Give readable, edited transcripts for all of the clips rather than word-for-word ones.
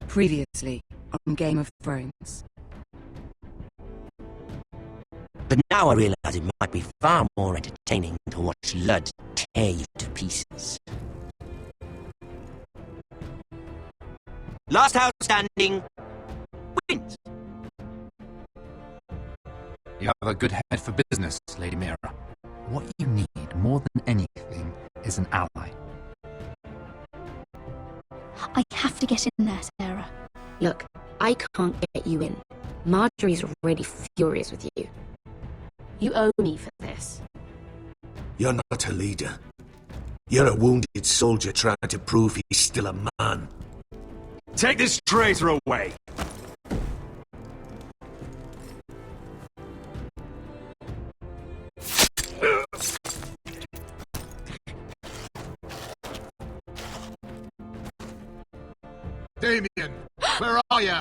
Previously on Game of Thrones. But now I realise it might be far more entertaining to watch Lud tear you to pieces. Last house standing wins. You have a good head for business, Lady Mira. What you need more than anything is an ally. I have to get in there, Sarah. Look, I can't get you in. Marjorie's already furious with you. You owe me for this. You're not a leader. You're a wounded soldier trying to prove he's still a man. Take this traitor away! Damien, where are you?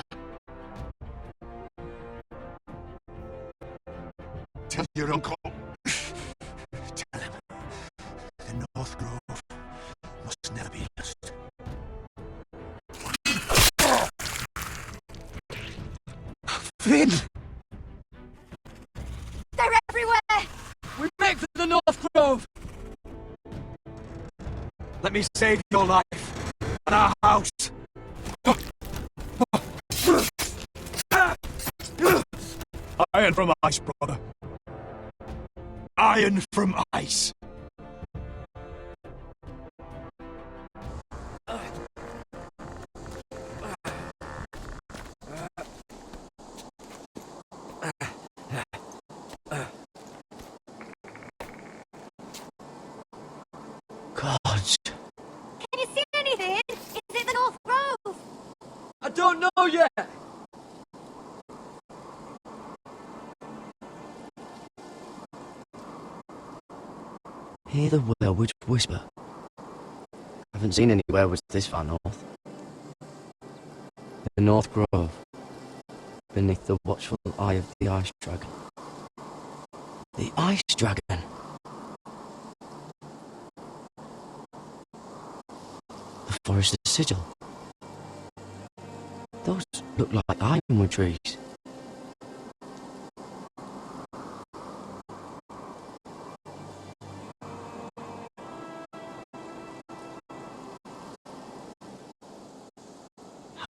Tell your uncle. Tell him. The North Grove must never be lost. Finn! They're everywhere! We make for the North Grove! Let me save your life and our house! Iron from ice, brother. Iron from ice. Gods. Can you see anything? Is it the North Grove? I don't know yet! Hear the werewolves whisper. Haven't seen any werewolves this far north. The North Grove, beneath the watchful eye of the Ice Dragon. The Ice Dragon! The Forest of Sigil. Those look like ironwood trees.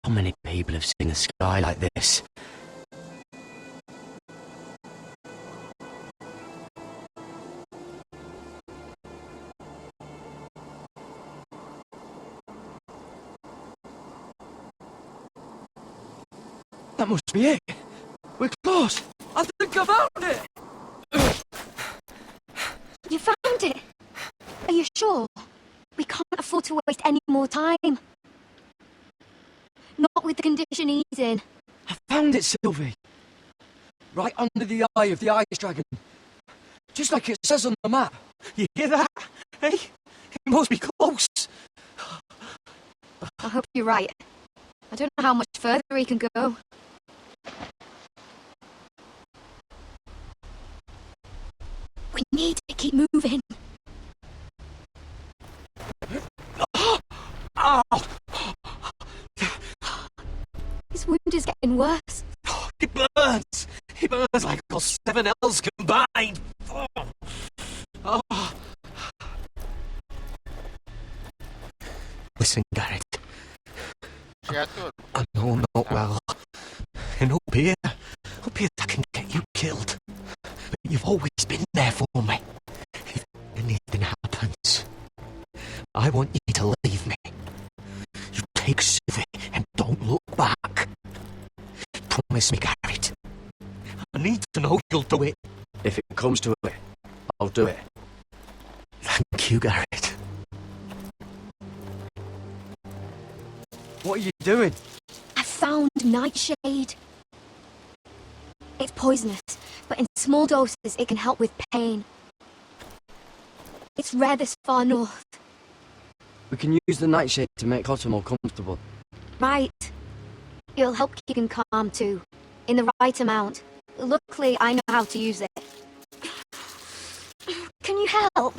How many people have seen a sky like this? That must be it. We're close. I think I found it. You found it? Are you sure? We can't afford to waste any more time. Not with the condition he's in. I found it, Sylvie. Right under the eye of the Ice Dragon. Just like it says on the map. You hear that? Hey? It must be close. I hope you're right. I don't know how much further he can go. We need to keep moving. Ow! His wound is getting worse. It burns! It burns like all 7 L's combined! Oh. Listen, Garrett. I know not well. And up here I can get you killed. But you've always been there for me. If anything happens, I want you to leave me. You take Sylvie and don't look back. Promise me, Garrett. I need to know you'll do it. If it comes to it, I'll do it. Thank you, Garrett. What are you doing? I found nightshade. It's poisonous, but in small doses it can help with pain. It's rare this far north. We can use the nightshade to make Otter more comfortable. Right. It'll help keep him calm too, in the right amount. Luckily, I know how to use it. Can you help?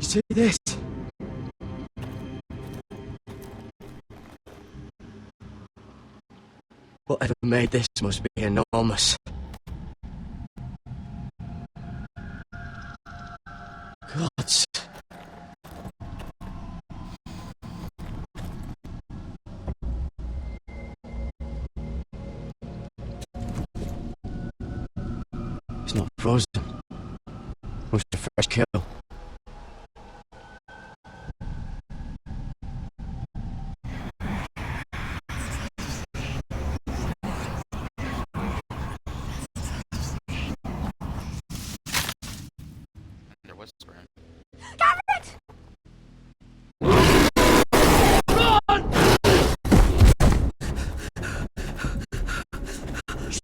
see this? Whatever made this must be enormous. Gods. It's not frozen. Must be a fresh kill. They're whispering. Garrett!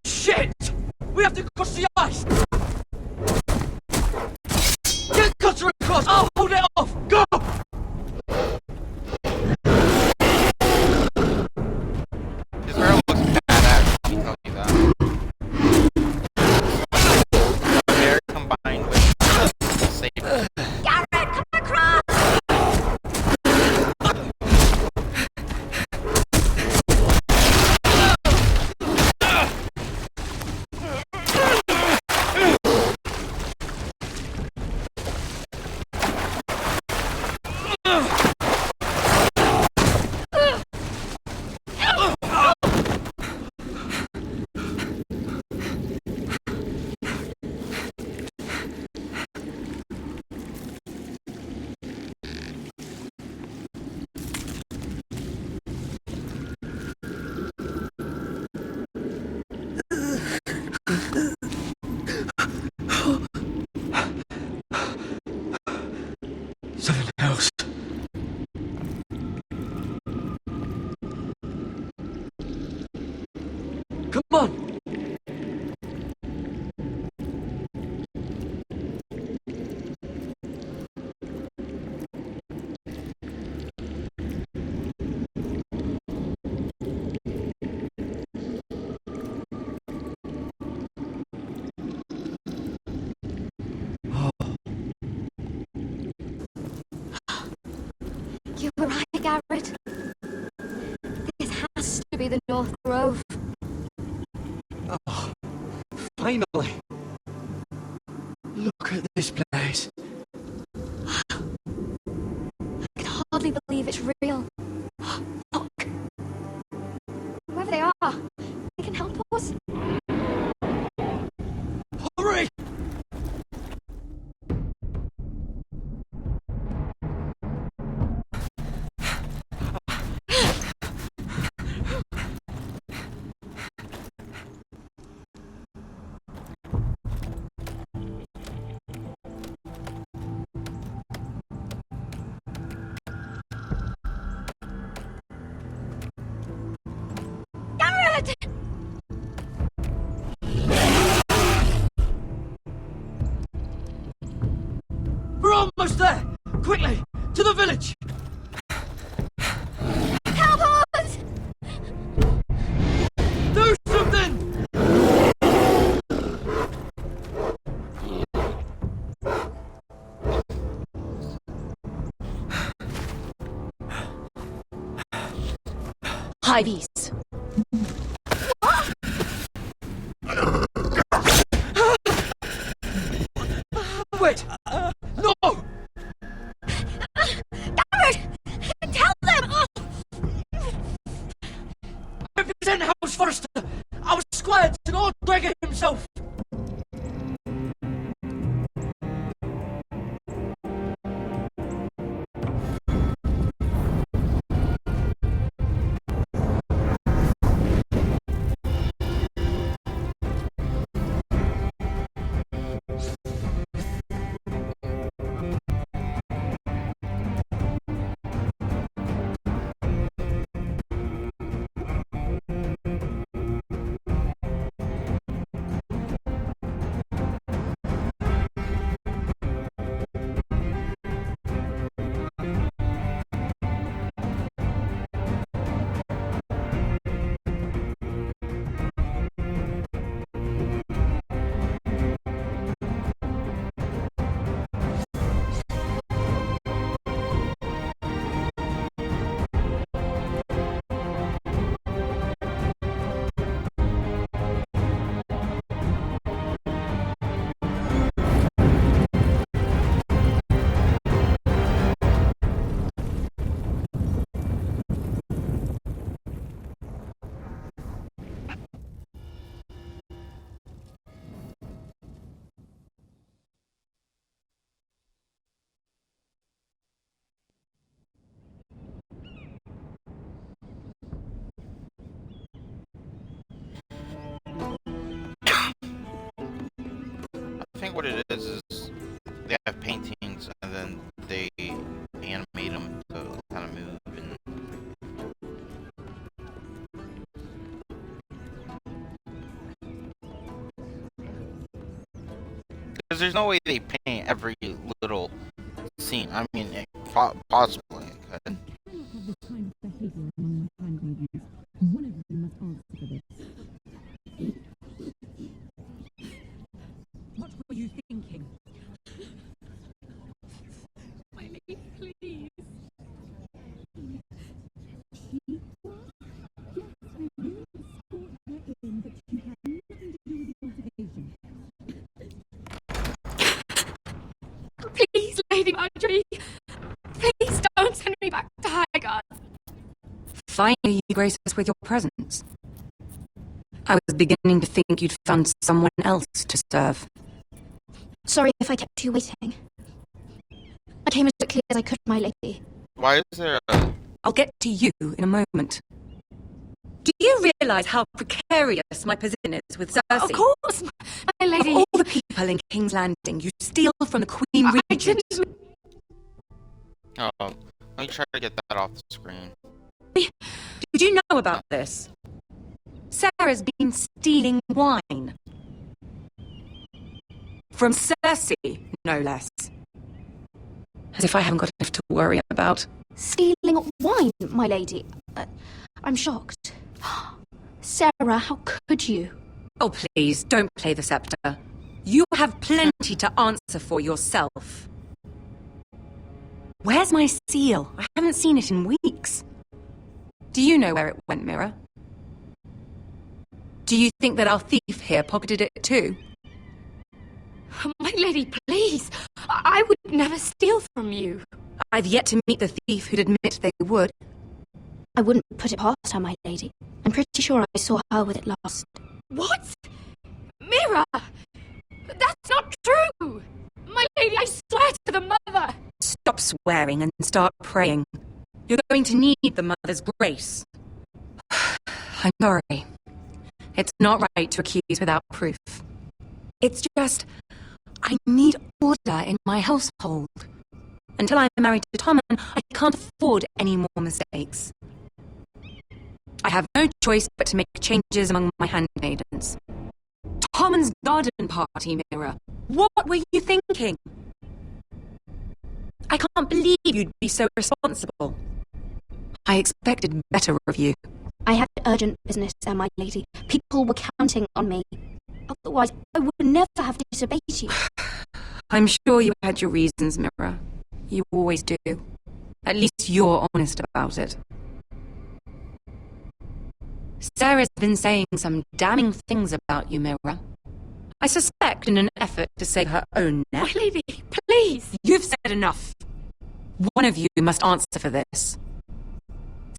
Shit! We have to cross the ice! Get Cutter across! I'll hold it off! Go! This girl looks badass, let me tell you that. Very combined with saber. Garrett, come across! Something else. Come on! You were right, Garrett. This has to be the North Grove. Oh, finally! Look at this place. I can hardly believe it's real. Fuck. Whoever they are, they can help us. Hurry! Garrett! We're almost there! Quickly! To the village! Help us! Do something! Hivies. Wait! No! Garrett! Tell them! I represent House Forrester! Our squire to Lord Gregor himself! think what it is they have paintings and then they animate them to kind of move and. Because there's no way they paint every little scene. I mean, possibly it could. What were you thinking? My lady, please. Please, Lady Marjorie. Please don't send me back to Highgarden. Finally, you grace us with your presence. I was beginning to think you'd found someone else to serve. Sorry if I kept you waiting. I came as quickly as I could, my lady. Why is there a... I'll get to you in a moment. Do you realise how precarious my position is with Cersei? Of course, my lady. Of all the people in King's Landing, you steal from the Queen Regent. Oh, let me try to get that off the screen. Did you know about this? Sarah's been stealing wine. From Cersei, no less. As if I haven't got enough to worry about. Stealing wine, my lady. I'm shocked. Sarah, how could you? Oh, please, don't play the scepter. You have plenty to answer for yourself. Where's my seal? I haven't seen it in weeks. Do you know where it went, Mira? Do you think that our thief here pocketed it too? My lady, please. I would never steal from you. I've yet to meet the thief who'd admit they would. I wouldn't put it past her, my lady. I'm pretty sure I saw her with it last. What? Mira! That's not true! My lady, I swear to the mother! Stop swearing and start praying. You're going to need the mother's grace. I'm sorry. It's not right to accuse without proof. It's just, I need order in my household. Until I'm married to Tommen, I can't afford any more mistakes. I have no choice but to make changes among my handmaidens. Tommen's garden party, Mira. What were you thinking? I can't believe you'd be so responsible. I expected better of you. I had urgent business there, my lady. People were counting on me. Otherwise, I would never have disobeyed you. I'm sure you had your reasons, Mira. You always do. At least you're honest about it. Sarah's been saying some damning things about you, Mira. I suspect in an effort to save her own neck. My lady, please! You've said enough. One of you must answer for this.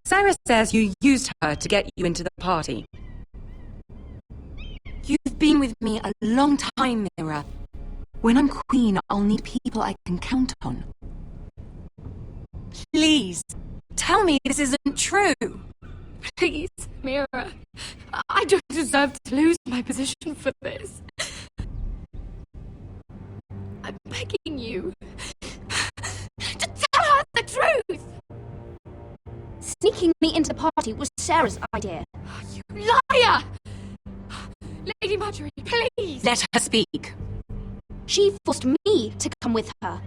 Sarah says you used her to get you into the party. You've been with me a long time, Mira. When I'm queen, I'll need people I can count on. Please, tell me this isn't true. Please, Mira. I don't deserve to lose my position for this. I'm begging you to tell her the truth. Sneaking me into the party was Sarah's idea. You liar! Lady Marjorie, please! Let her speak. She forced me to come with her.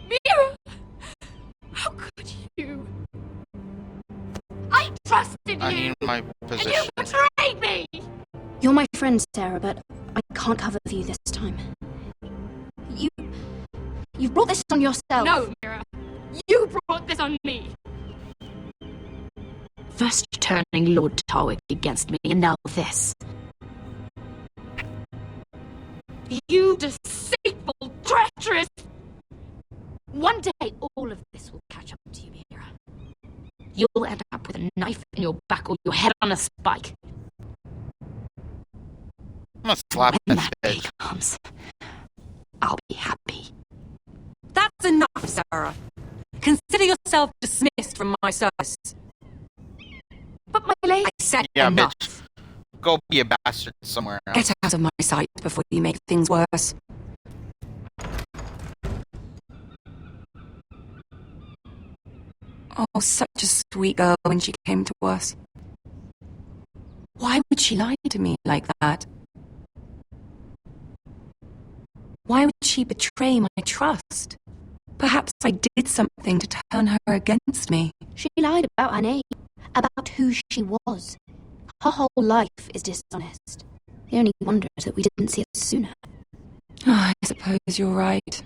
Mira! How could you? I trusted you! I need my position. And you betrayed me! You're my friend, Sarah, but I can't cover for you this time. You brought this on yourself. No, Mira. You brought this on me. First turning Lord Tarwick against me, and now this. You deceitful, treacherous... One day, all of this will catch up to you, Mira. You'll end up with a knife in your back or your head on a spike. I'm gonna slap When that that day bitch. comes, I'll be happy. That's enough, Sarah. Consider yourself dismissed from my service. But my lady... I said Yeah, enough. bitch. Go be a bastard somewhere else. Get out of my sight before you make things worse. Oh, such a sweet girl when she came to us. Why would she lie to me like that? Why would she betray my trust? Perhaps I did something to turn her against me. She lied about her name, about who she was. Her whole life is dishonest. The only wonder is that we didn't see it sooner. I suppose you're right.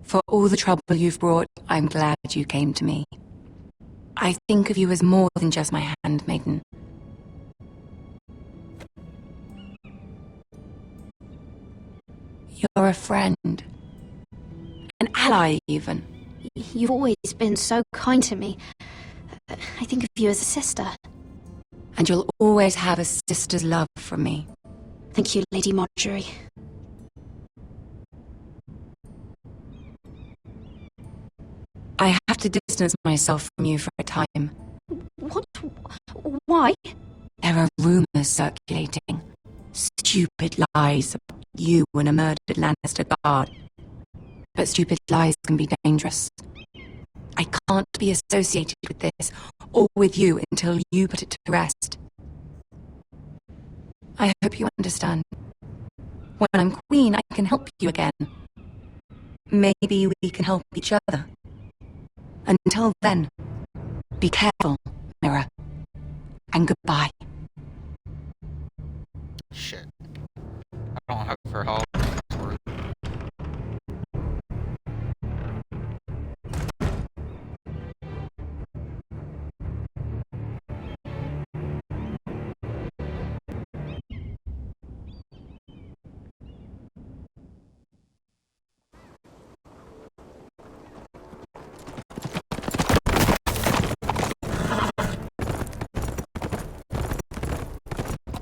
For all the trouble you've brought, I'm glad you came to me. I think of you as more than just my handmaiden. You're a friend. An ally, even. You've always been so kind to me. I think of you as a sister. And you'll always have a sister's love from me. Thank you, Lady Marjorie. I have to distance myself from you for a time. What? Why? There are rumors circulating. Stupid lies about you and a murdered Lannister guard. But stupid lies can be dangerous. I can't be associated with this, or with you, until you put it to rest. I hope you understand. When I'm queen, I can help you again. Maybe we can help each other. Until then, be careful, Mira. And goodbye. Shit. I don't have her help.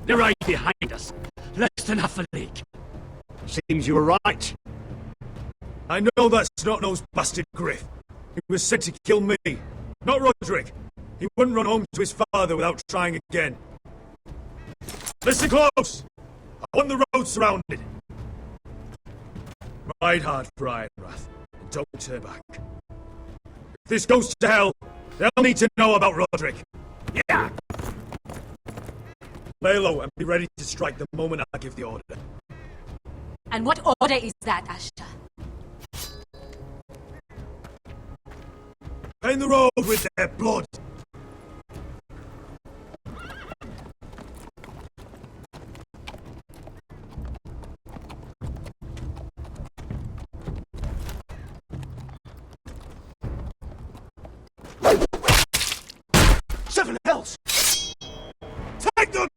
They're right behind us. Less than half a league. Seems you were right. I know that's Snot-Nosed bastard Griff. He was sent to kill me, not Roderick. He wouldn't run home to his father without trying again. Listen close! I want the road surrounded. Ride hard for Ironrath, and don't turn back. If this goes to hell, they'll need to know about Roderick. Yeah! Lay low and be ready to strike the moment I give the order. And what order is that, Ashta? Paint the road with their blood. Seven hells! Take them!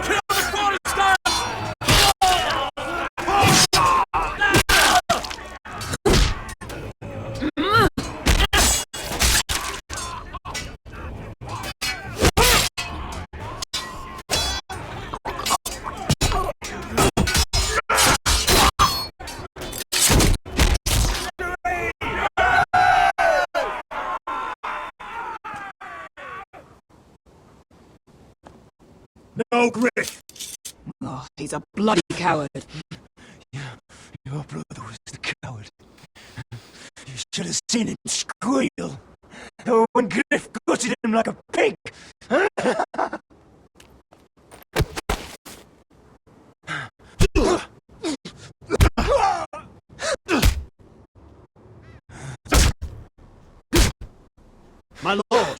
Kill the Foresters! No, Griff! Oh, he's a bloody coward. Your brother was the coward. You should have seen him squeal. When Griff gutted him like a pig. My lord!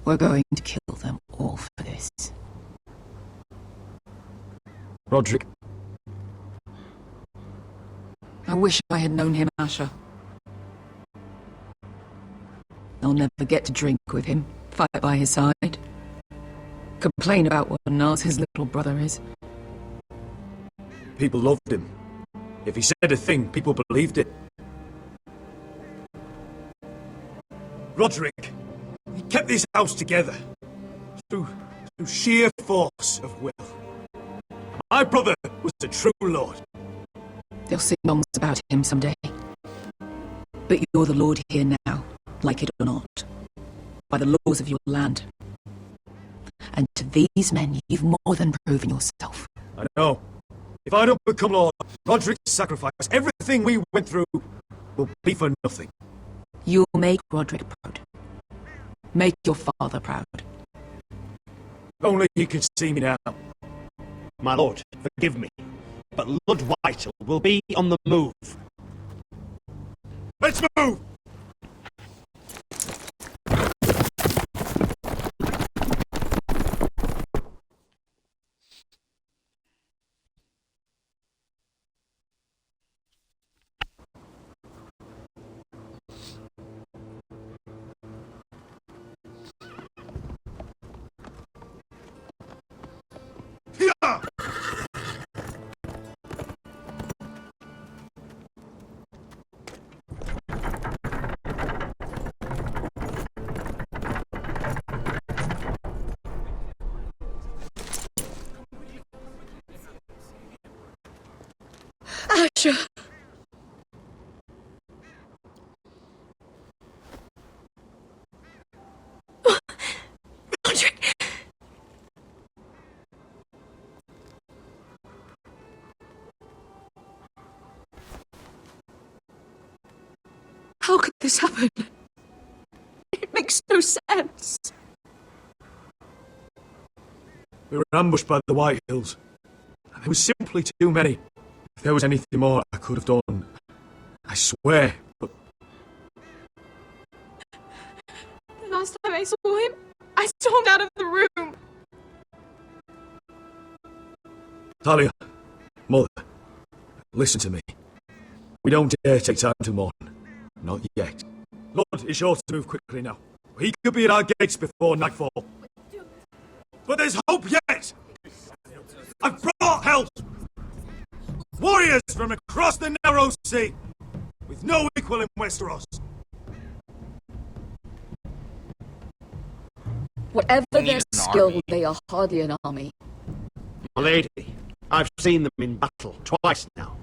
We're going to kill them all for this. Roderick. I wish I had known him, Asher. I'll never get to drink with him, fight by his side, complain about what a Nas his little brother is. People loved him. If he said a thing, people believed it. Roderick, he kept this house together through sheer force of will. My brother was a true lord. They'll sing songs about him someday. But you're the lord here now, like it or not, by the laws of your land. And to these men, you've more than proven yourself. I know. If I don't become lord, Roderick's sacrifice, everything we went through, will be for nothing. You'll make Roderick proud. Make your father proud. Only he could see me now. My lord, forgive me, but Lord Whitehall will be on the move. Let's move! Asher! Roderick! How could this happen? It makes no sense. We were ambushed by the Whitehills. There was simply too many. If there was anything more I could have done, I swear, but... The last time I saw him, I stormed out of the room. Talia, Mother, listen to me. We don't dare take time to mourn. Not yet. Lord is sure to move quickly now. He could be at our gates before nightfall. But there's hope yet! I've brought help! Warriors from across the narrow sea, with no equal in Westeros. Whatever We need their an skill, army. they are hardly an army. My lady, I've seen them in battle twice now,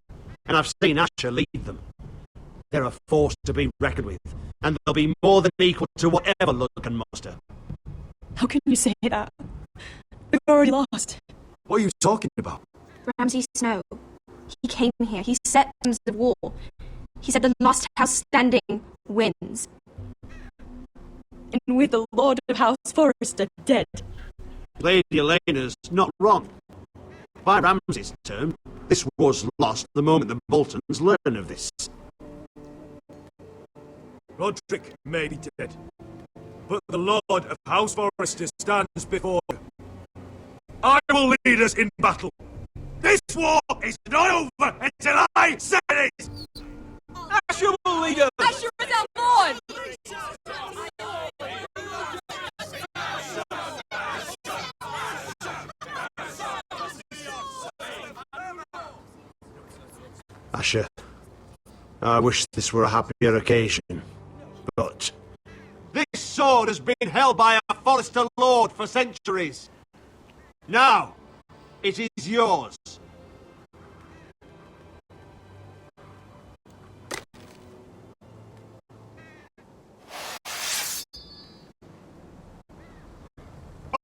and I've seen Asher lead them. They're a force to be reckoned with, and they'll be more than equal to whatever Lord can muster. How can you say that? We've already lost. What are you talking about? Ramsay Snow. He came here. He set terms of war. He said the last house standing wins. And with the Lord of House Forrester dead. Lady Elena's not wrong. By Ramsay's term, this was lost the moment the Boltons learn of this. Roderick may be dead, but the Lord of House Forrester stands before you. I will lead us in battle. This war is not over until I say it is! Asher will lead us! Asher is our lord! Asher, I wish this were a happier occasion, but... This sword has been held by our Forrester Lord for centuries. Now, it is yours.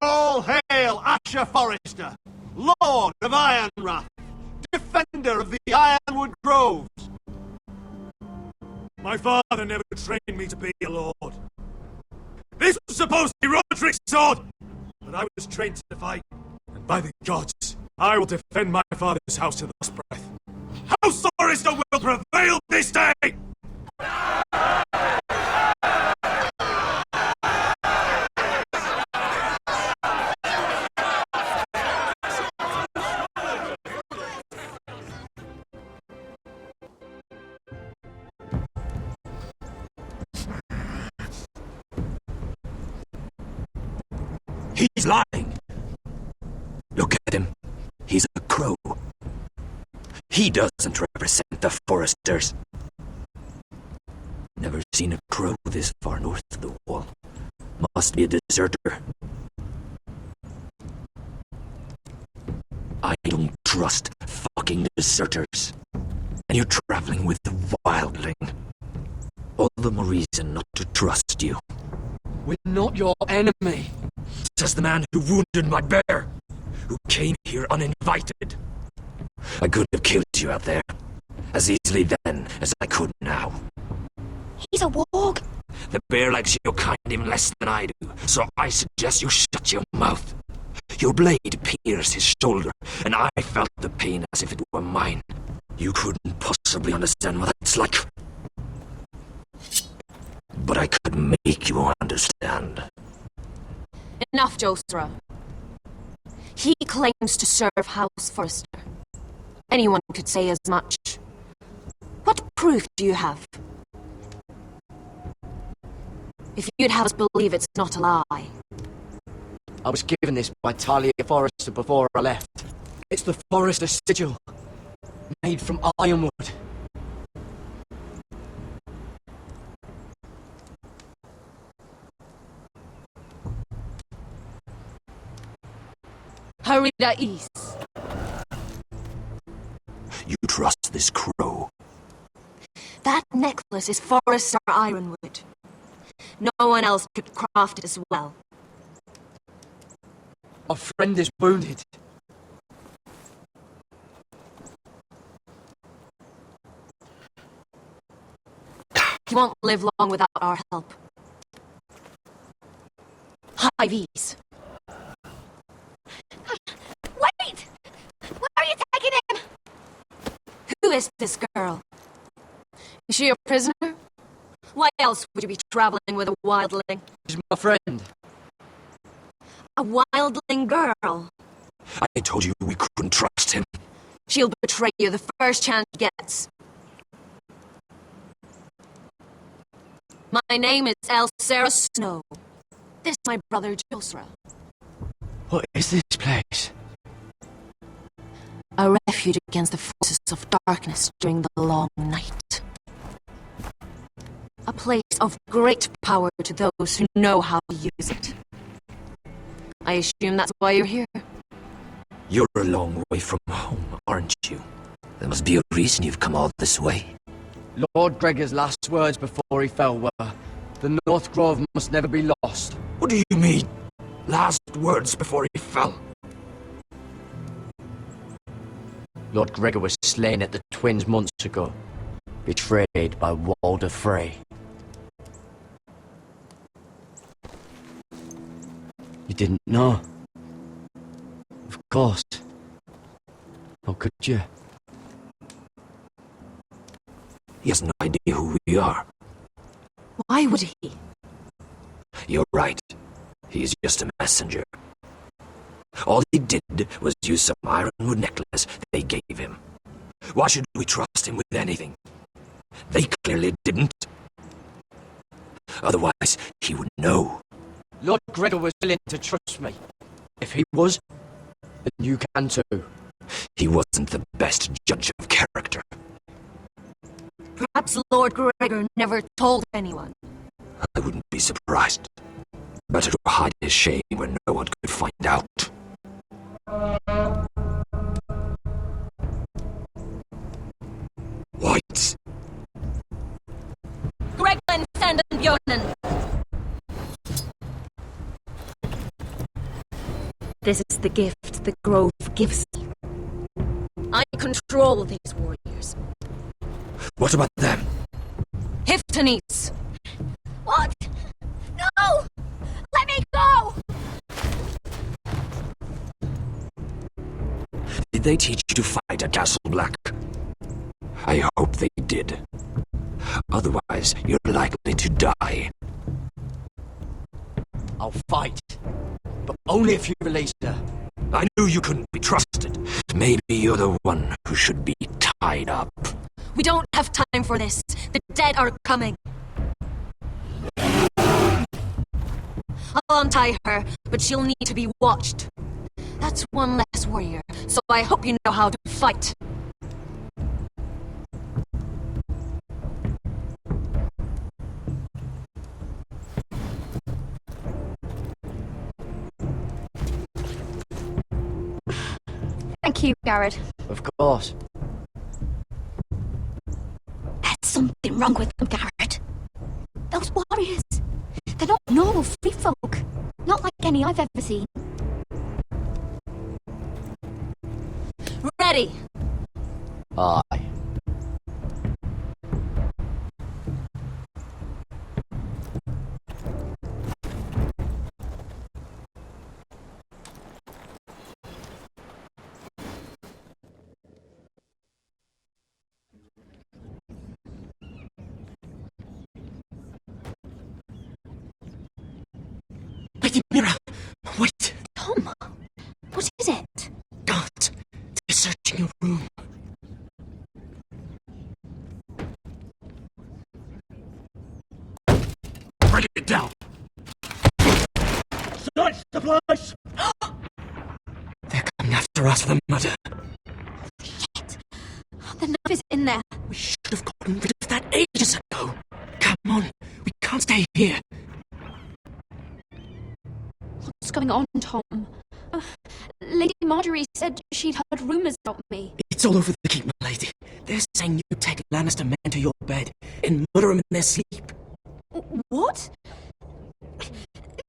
All hail Asher Forrester, Lord of Ironrath, defender of the Ironwood Groves. My father never trained me to be a lord. This was supposed to be Roderick's sword, but I was trained to fight. And by the gods, I will defend my father's house to the last breath. House Forrester will prevail this day! He's lying. Look at him. He's a crow. He doesn't represent the Foresters. Never seen a crow this far north of the wall. Must be a deserter. I don't trust fucking deserters. And you're traveling with the wildling. All the more reason not to trust you. We're not your enemy. Says the man who wounded my bear, who came here uninvited. I could have killed you out there, as easily then as I could now. He's a warg. The bear likes your kind even less than I do, so I suggest you shut your mouth. Your blade pierced his shoulder, and I felt the pain as if it were mine. You couldn't possibly understand what it's like. But I could make you understand. Enough, Josra. He claims to serve House Forrester. Anyone could say as much. What proof do you have? If you'd have us believe it's not a lie. I was given this by Talia Forrester before I left. It's the Forrester sigil, made from ironwood. Hurry that east. You trust this crow? That necklace is Forrester ironwood. No one else could craft it as well. Our friend is wounded. He won't live long without our help. High V's. Wait! Where are you taking him? Who is this girl? Is she a prisoner? Why else would you be traveling with a wildling? She's my friend. A wildling girl? I told you we couldn't trust him. She'll betray you the first chance she gets. My name is Sarah Snow. This is my brother Josra. What is this place? A refuge against the forces of darkness during the long night. A place of great power to those who know how to use it. I assume that's why you're here. You're a long way from home, aren't you? There must be a reason you've come all this way. Lord Gregor's last words before he fell were, "The North Grove must never be lost." What do you mean? Last words before he fell? Lord Gregor was slain at the Twins months ago, betrayed by Walder Frey. You didn't know? Of course. How could you? He has no idea who we are. Why would he? You're right. He's just a messenger. All he did was use some ironwood necklace they gave him. Why should we trust him with anything? They clearly didn't. Otherwise, he would know. Lord Gregor was willing to trust me. If he was, then you can too. He wasn't the best judge of character. Perhaps Lord Gregor never told anyone. I wouldn't be surprised. Better to hide his shame where no one could find out. Whites. Greglen Sandenbjörnen! This is the gift the Grove gives me. I control these warriors. What about them? Hiftanis! What? No! Let me go! Did they teach you to fight at Castle Black? I hope they did. Otherwise, you're likely to die. I'll fight, but only if you release her. I knew you couldn't be trusted. Maybe you're the one who should be tied up. We don't have time for this. The dead are coming. I'll untie her, but she'll need to be watched. That's one less warrior, so I hope you know how to fight. Thank you, Garrett. Of course. There's something wrong with them, Garrett. Those warriors, they're not normal free folk. Not like any I've ever seen. Ready! Aye. Lady Mira, wait. Tom, what is it? Guards, they're searching your room. Break it down! Search the place! They're coming after us for the murder. Shit! The knife is in there. We should have gotten rid of that ages ago. Come on, we can't stay here. What's going on, Tom? Lady Marjorie said she'd heard rumours about me. It's all over the keep, my lady. They're saying you take Lannister men to your bed and murder them in their sleep. What?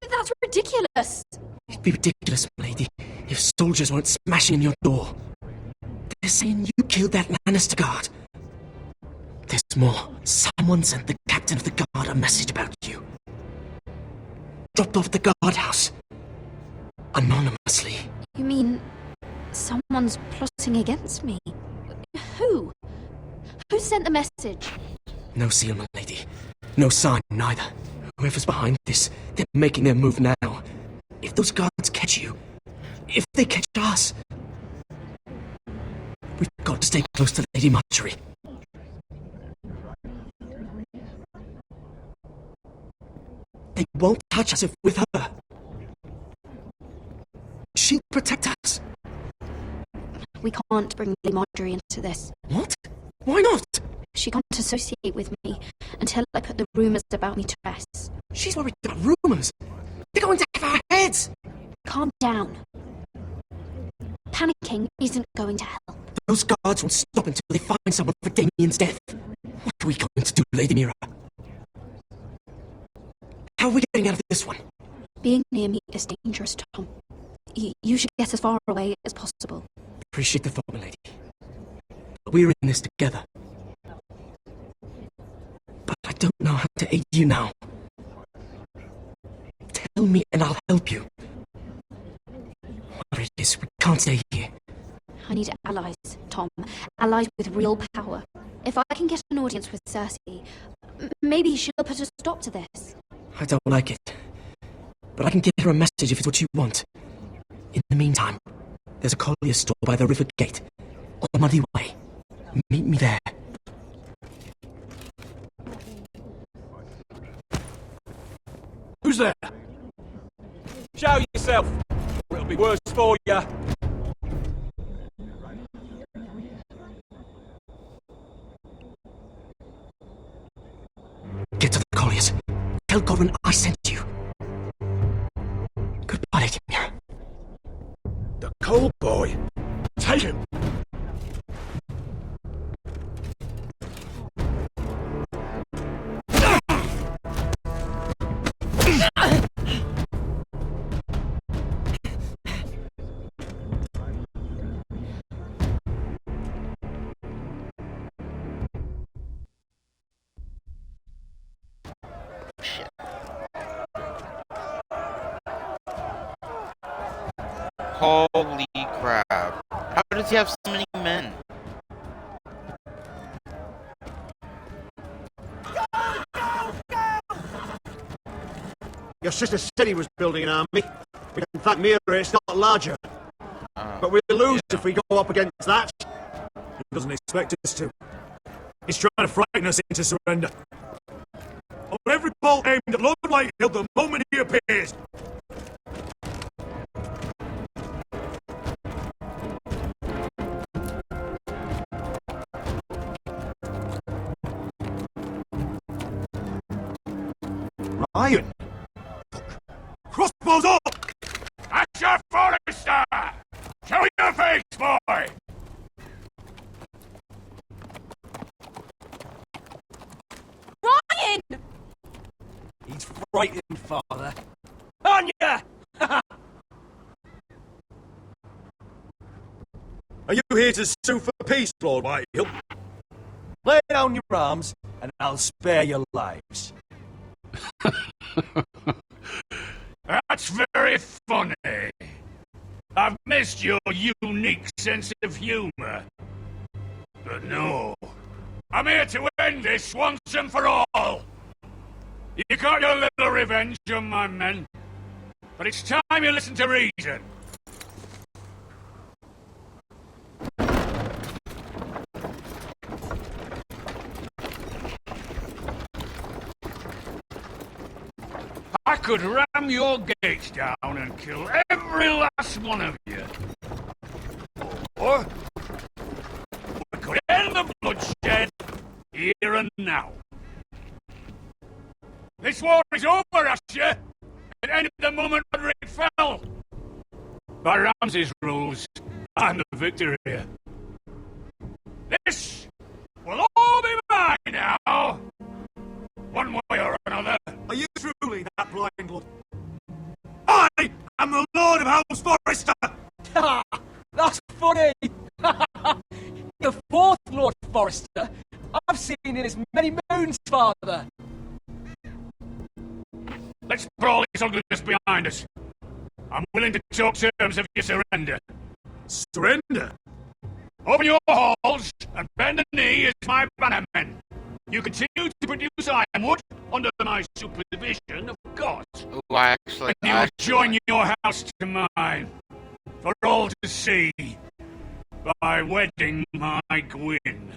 That's ridiculous. It'd be ridiculous, my lady, if soldiers weren't smashing in your door. They're saying you killed that Lannister guard. There's more. Someone sent the captain of the guard a message about you. Dropped off at the guardhouse. Anonymously. You mean someone's plotting against me? Who? Who sent the message? No seal, my lady. No sign, neither. Whoever's behind this, they're making their move now. If those guards catch you, if they catch us, we've got to stay close to Lady Marjorie. They won't touch us if we're with her. She'll protect us. We can't bring Lady Marjorie into this. What? Why not? She can't associate with me until I put the rumours about me to rest. She's worried about rumours. They're going to have our heads. Calm down. Panicking isn't going to help. Those guards won't stop until they find someone for Damien's death. What are we going to do, Lady Mira? How are we getting out of this one? Being near me is dangerous, Tom. You should get as far away as possible. Appreciate the thought, my lady. But we're in this together. But I don't know how to aid you now. Tell me and I'll help you. Whatever it is, we can't stay here. I need allies, Tom. Allies with real power. If I can get an audience with Cersei, maybe she'll put a stop to this. I don't like it. But I can get her a message if it's what you want. In the meantime, there's a collier store by the river gate. On Muddy Way. Meet me there. Who's there? Show yourself, or it'll be worse for you. Get to the colliers. Tell Godwin I sent you. Goodbye, Lady Mira. The cold boy. Take him. Holy crap. How does he have so many men? Your sister said he was building an army. We can thank Mira it's not larger. But we'll lose if we go up against that. He doesn't expect us to. He's trying to frighten us into surrender. On every bolt aimed at Lord Whitehill the moment he appears. Ryan! Crossbows up! That's your Forrester! Show your face, boy! frightened, Father. On ya! Are you here to sue for peace, Lord Whitehill? Lay down your arms, and I'll spare your lives. That's very funny. I've missed your unique sense of humor. But no, I'm here to end this once and for all. You got your little revenge on my men, but it's time you listen to reason. I could ram your gates down and kill every last one of you. Or we could end the bloodshed here and now. This war is over, Asher. It ended the moment Roderick fell. By Ramsay's rules, I'm the victor here. This will all be mine now. One way or another. Are you truly that blind, Lord? I am the Lord of House Forrester! Ha! That's funny! The fourth Lord Forrester I've seen in as many moons, Father! Let's put all this ugliness behind us. I'm willing to talk terms if you surrender. Surrender? Open your halls and bend the knee as my bannermen. You continue to produce ironwood under my supervision, of course. Ooh, I actually... And you will join your house to mine, for all to see, by wedding my Gwyn.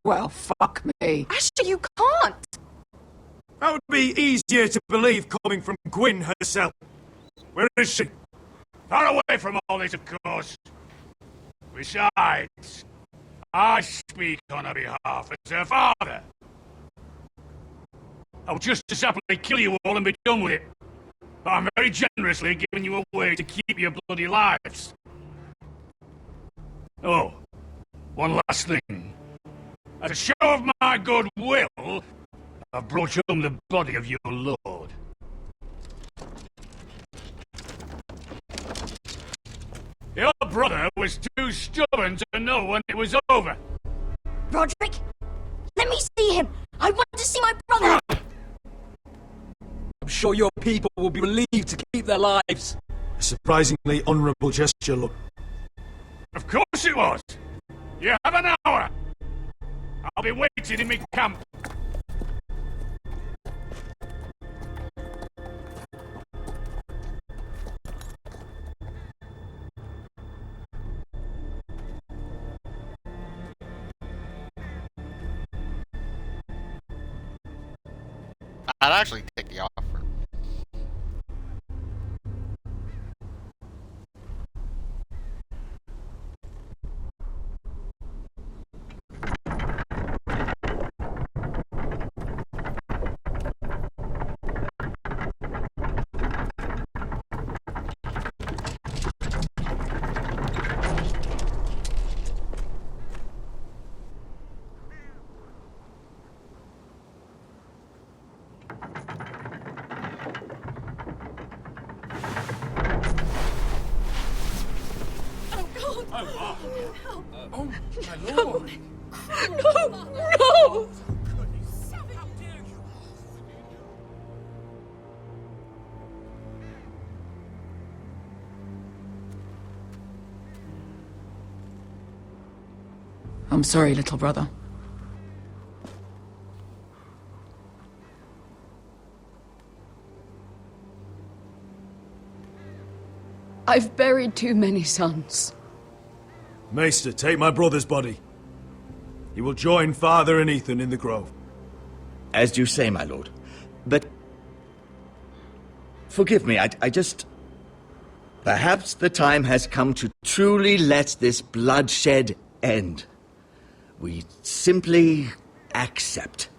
Well, fuck me. Asher, you can't! That would be easier to believe coming from Gwyn herself. Where is she? Far away from all this, of course. Besides, I speak on her behalf as her father. I would just as happily kill you all and be done with it. But I'm very generously giving you away to keep your bloody lives. Oh, one last thing. As a show of my goodwill, I've brought home the body of your lord. Your brother was too stubborn to know when it was over. Roderick, let me see him. I want to see my brother. I'm sure your people will be relieved to keep their lives. A surprisingly honourable gesture, Lord. Of course it was. You have an hour. I'll be waiting in my camp. I'd actually take the offer. Oh, my lord. No! I'm sorry, little brother. I've buried too many sons. Maester, take my brother's body. He will join Father and Ethan in the grove. As you say, my lord. But... forgive me, I just... Perhaps the time has come to truly let this bloodshed end. We simply accept.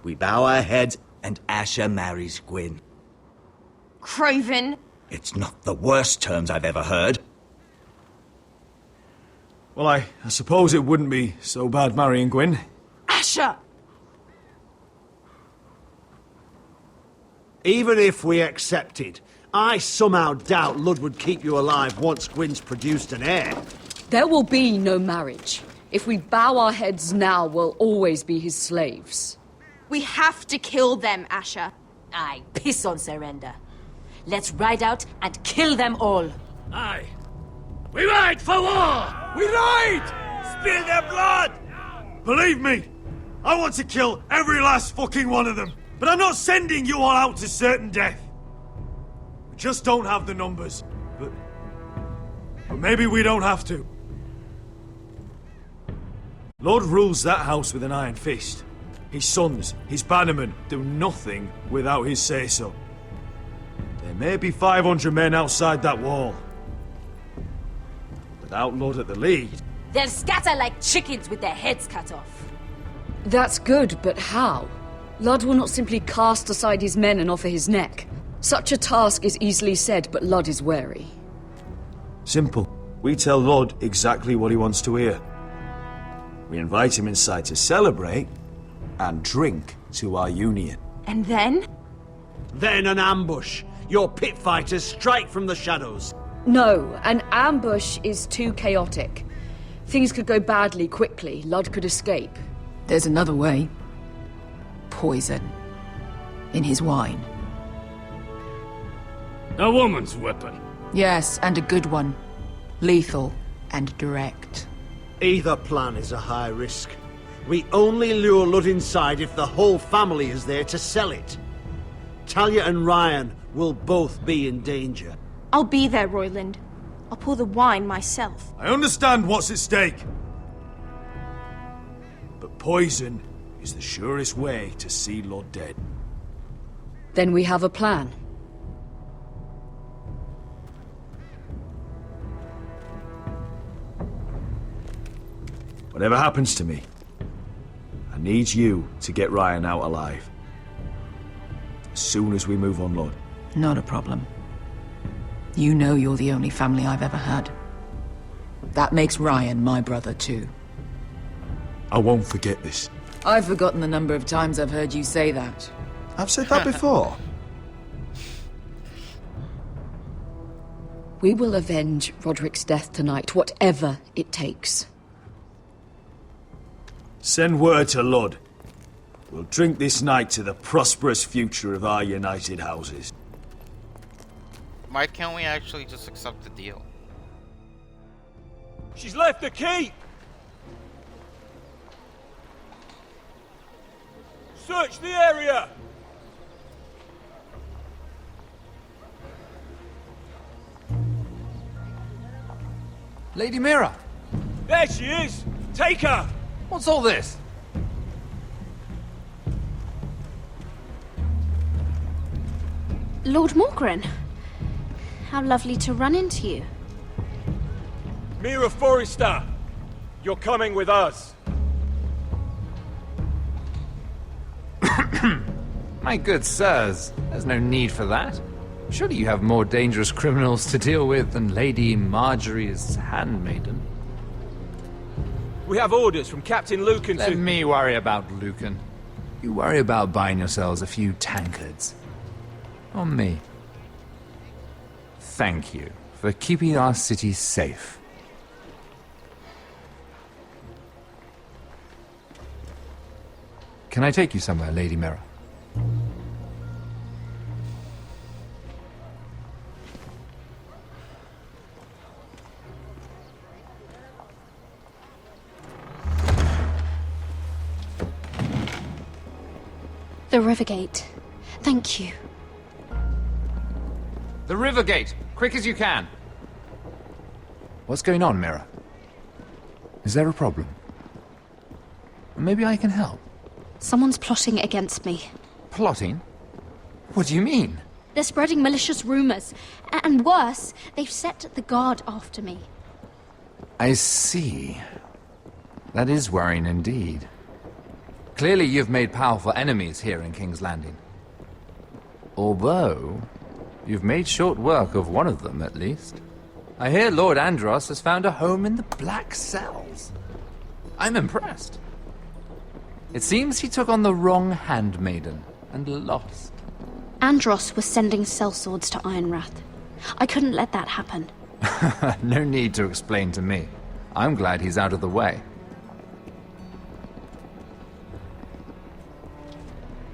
We bow our heads and Asher marries Gwyn. Craven. It's not the worst terms I've ever heard. Well, I suppose it wouldn't be so bad marrying Gwyn. Asher! Even if we accepted, I somehow doubt Lud would keep you alive once Gwyn's produced an heir. There will be no marriage. If we bow our heads now, we'll always be his slaves. We have to kill them, Asher. Aye, piss on surrender. Let's ride out and kill them all. Aye. We ride for war! We ride! Spill their blood! Believe me, I want to kill every last fucking one of them. But I'm not sending you all out to certain death. We just don't have the numbers. But maybe we don't have to. Lord rules that house with an iron fist. His sons, his bannermen, do nothing without his say-so. There may be 500 men outside that wall. Without Lord at the lead... They'll scatter like chickens with their heads cut off. That's good, but how? Lud will not simply cast aside his men and offer his neck. Such a task is easily said, but Lud is wary. Simple. We tell Lord exactly what he wants to hear. We invite him inside to celebrate and drink to our union. And then? Then an ambush. Your pit fighters strike from the shadows. No, an ambush is too chaotic. Things could go badly quickly. Lud could escape. There's another way. Poison. In his wine. A woman's weapon. Yes, and a good one. Lethal and direct. Either plan is a high risk. We only lure Lud inside if the whole family is there to sell it. Talia and Ryan will both be in danger. I'll be there, Royland. I'll pour the wine myself. I understand what's at stake. But poison is the surest way to see Lord dead. Then we have a plan. Whatever happens to me, I need you to get Ryan out alive. As soon as we move on, Lord. Not a problem. You know you're the only family I've ever had. That makes Ryan my brother too. I won't forget this. I've forgotten the number of times I've heard you say that. I've said that before. We will avenge Roderick's death tonight, whatever it takes. Send word to Lud. We'll drink this night to the prosperous future of our united houses. Why can't we actually just accept the deal? She's left the keep! Search the area! Lady Mira! There she is! Take her! What's all this? Lord Morgren. How lovely to run into you. Mira Forrester! You're coming with us. My good sirs, there's no need for that. Surely you have more dangerous criminals to deal with than Lady Marjorie's handmaiden. We have orders from Captain Lucan Let to... me worry about Lucan. You worry about buying yourselves a few tankards. On me. Thank you for keeping our city safe. Can I take you somewhere, Lady Mira? The Rivergate. Thank you. The river gate! Quick as you can! What's going on, Mira? Is there a problem? Maybe I can help. Someone's plotting against me. Plotting? What do you mean? They're spreading malicious rumors. And worse, they've set the guard after me. I see. That is worrying indeed. Clearly you've made powerful enemies here in King's Landing. Although, you've made short work of one of them, at least. I hear Lord Andros has found a home in the Black Cells. I'm impressed. It seems he took on the wrong handmaiden and lost. Andros was sending sellswords to Ironwrath. I couldn't let that happen. No need to explain to me. I'm glad he's out of the way.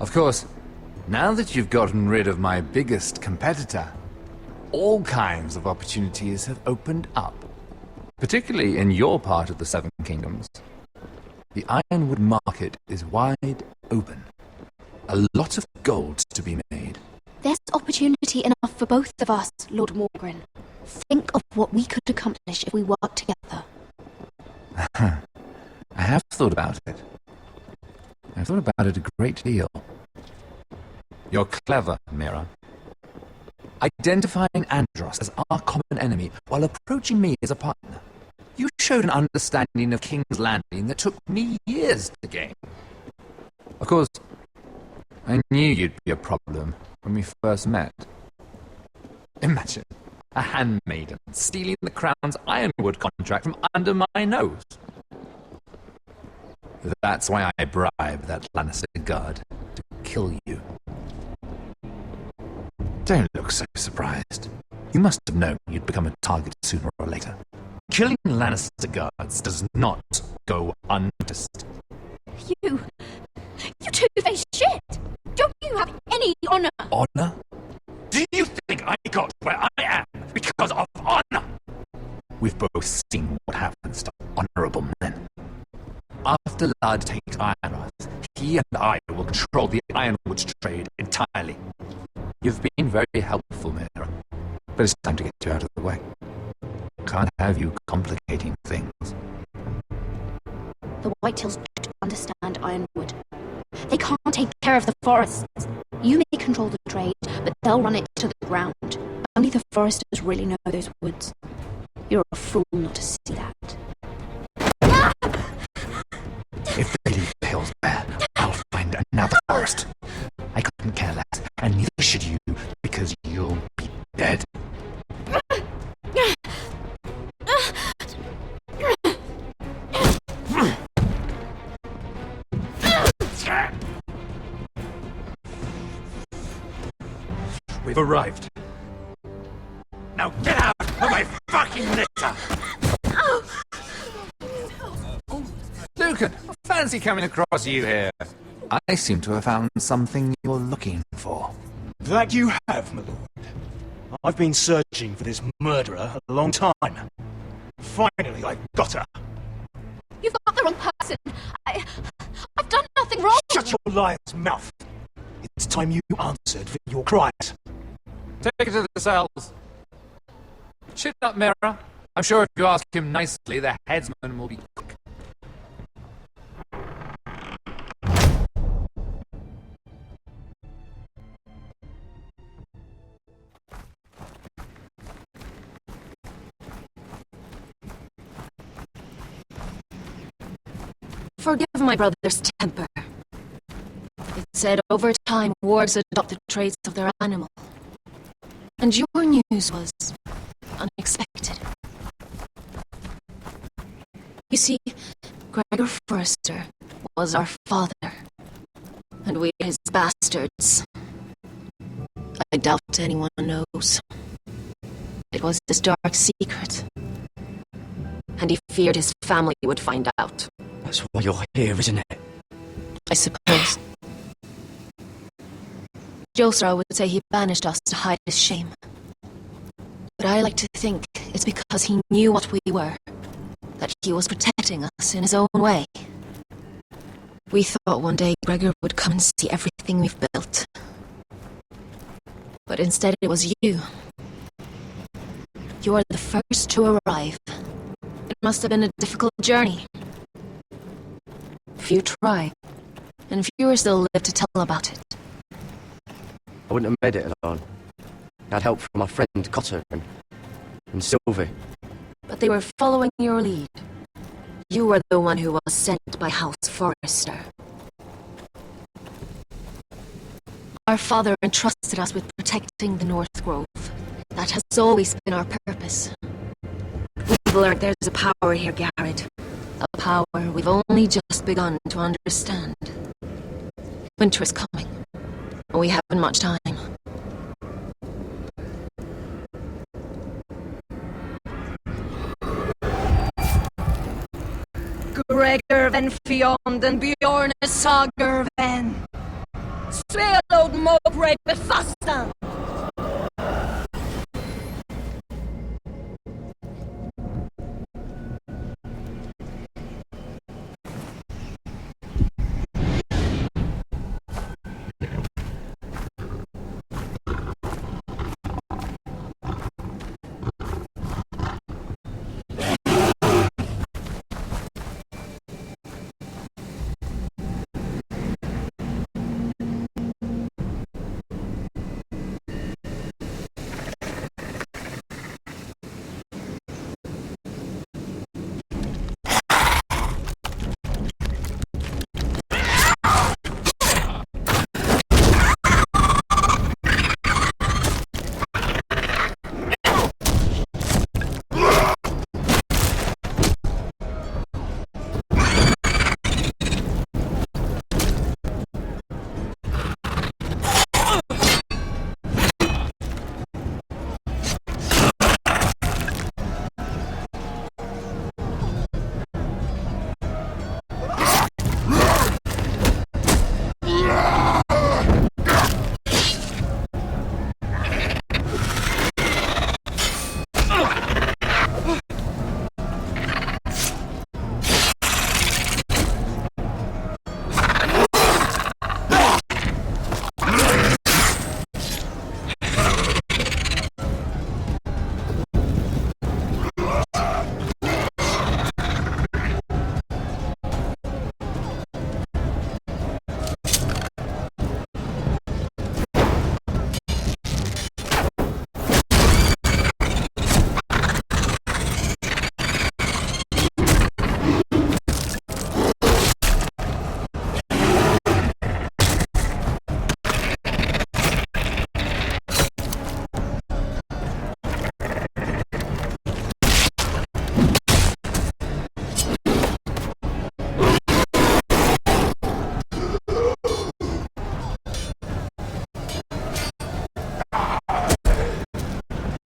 Of course, now that you've gotten rid of my biggest competitor, all kinds of opportunities have opened up. Particularly in your part of the Seven Kingdoms. The Ironwood market is wide open. A lot of gold to be made. There's opportunity enough for both of us, Lord Morgren. Think of what we could accomplish if we worked together. I have thought about it. I've thought about it a great deal. You're clever, Mira. Identifying Andros as our common enemy while approaching me as a partner. You showed an understanding of King's Landing that took me years to gain. Of course, I knew you'd be a problem when we first met. Imagine a handmaiden stealing the Crown's Ironwood contract from under my nose. That's why I bribed that Lannister guard to kill you. Don't look so surprised. You must have known you'd become a target sooner or later. Killing Lannister guards does not go unnoticed. You two-faced shit! Don't you have any honor? Honor? Do you think I got where I am because of honor? We've both seen what happens to honorable men. After Lud takes Ironwrath, he and I will control the Ironwood trade entirely. You've been very helpful, Mira, but it's time to get you out of the way. Can't have you complicating things. The Whitetails don't understand Ironwood. They can't take care of the forests. You may control the trade, but they'll run it to the ground. Only the foresters really know those woods. You're a fool not to see that. If they leave the hills bare, I'll find another forest. I couldn't care less, and neither should you, because you'll be dead. We've arrived. Now get out of my fucking litter! Lucan, fancy coming across you here. I seem to have found something you're looking for. That you have, my lord. I've been searching for this murderer a long time. Finally, I've got her. You've got the wrong person. I've done nothing wrong. Shut your liar's mouth. It's time you answered for your cries. Take it to the cells. Chin up, Mira. I'm sure if you ask him nicely, the headsman will be quick. Forgive my brother's temper. It said over time wargs adopted traits of their animal. And your news was unexpected. You see, Gregor Forrester was our father, and we his bastards. I doubt anyone knows. It was his dark secret, and he feared his family would find out. That's why you're here, isn't it? I suppose. Josra would say he banished us to hide his shame. But I like to think it's because he knew what we were, that he was protecting us in his own way. We thought one day Gregor would come and see everything we've built. But instead it was you. You are the first to arrive. It must have been a difficult journey. Few try, and fewer still live to tell about it. I wouldn't have made it alone. I had help from my friend Cotter and Sylvie. But they were following your lead. You were the one who was sent by House Forrester. Our father entrusted us with protecting the North Grove. That has always been our purpose. We've learned there's a power here, Garrett. A power we've only just begun to understand. Winter is coming. We haven't much time. Gregor ven Fjond and Bjorn Sager ven. Spelod mobre befastan.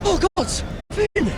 Oh gods! Finn!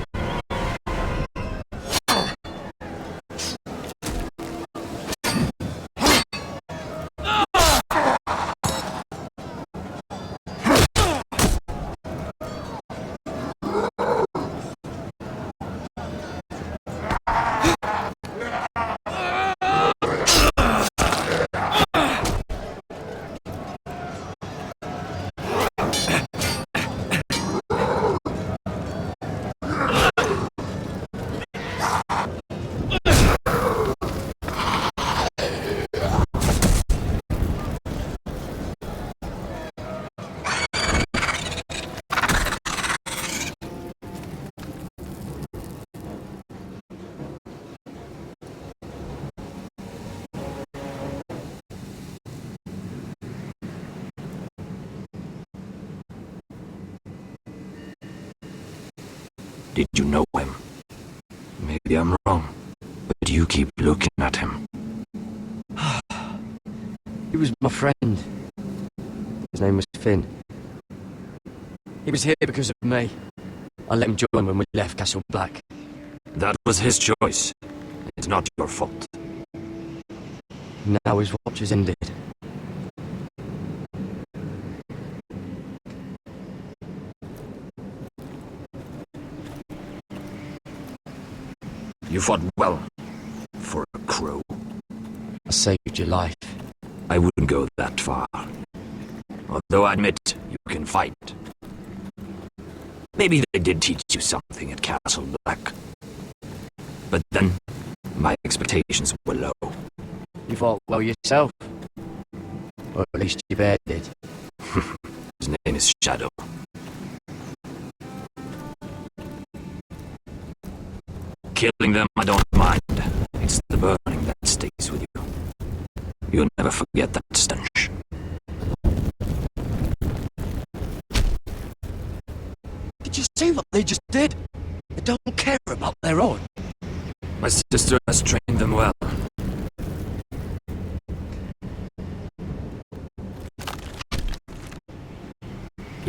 Did you know him? Maybe I'm wrong, but you keep looking at him. He was my friend. His name was Finn. He was here because of me. I let him join when we left Castle Black. That was his choice. It's not your fault. Now his watch has ended. You fought well, for a crow. I saved your life. I wouldn't go that far. Although I admit you can fight. Maybe they did teach you something at Castle Black. But then, my expectations were low. You fought well yourself. Or at least your bear did. His name is Shadow. Killing them I don't mind. It's the burning that stays with you. You'll never forget that stench. Did you see what they just did? They don't care about their own. My sister has trained them well.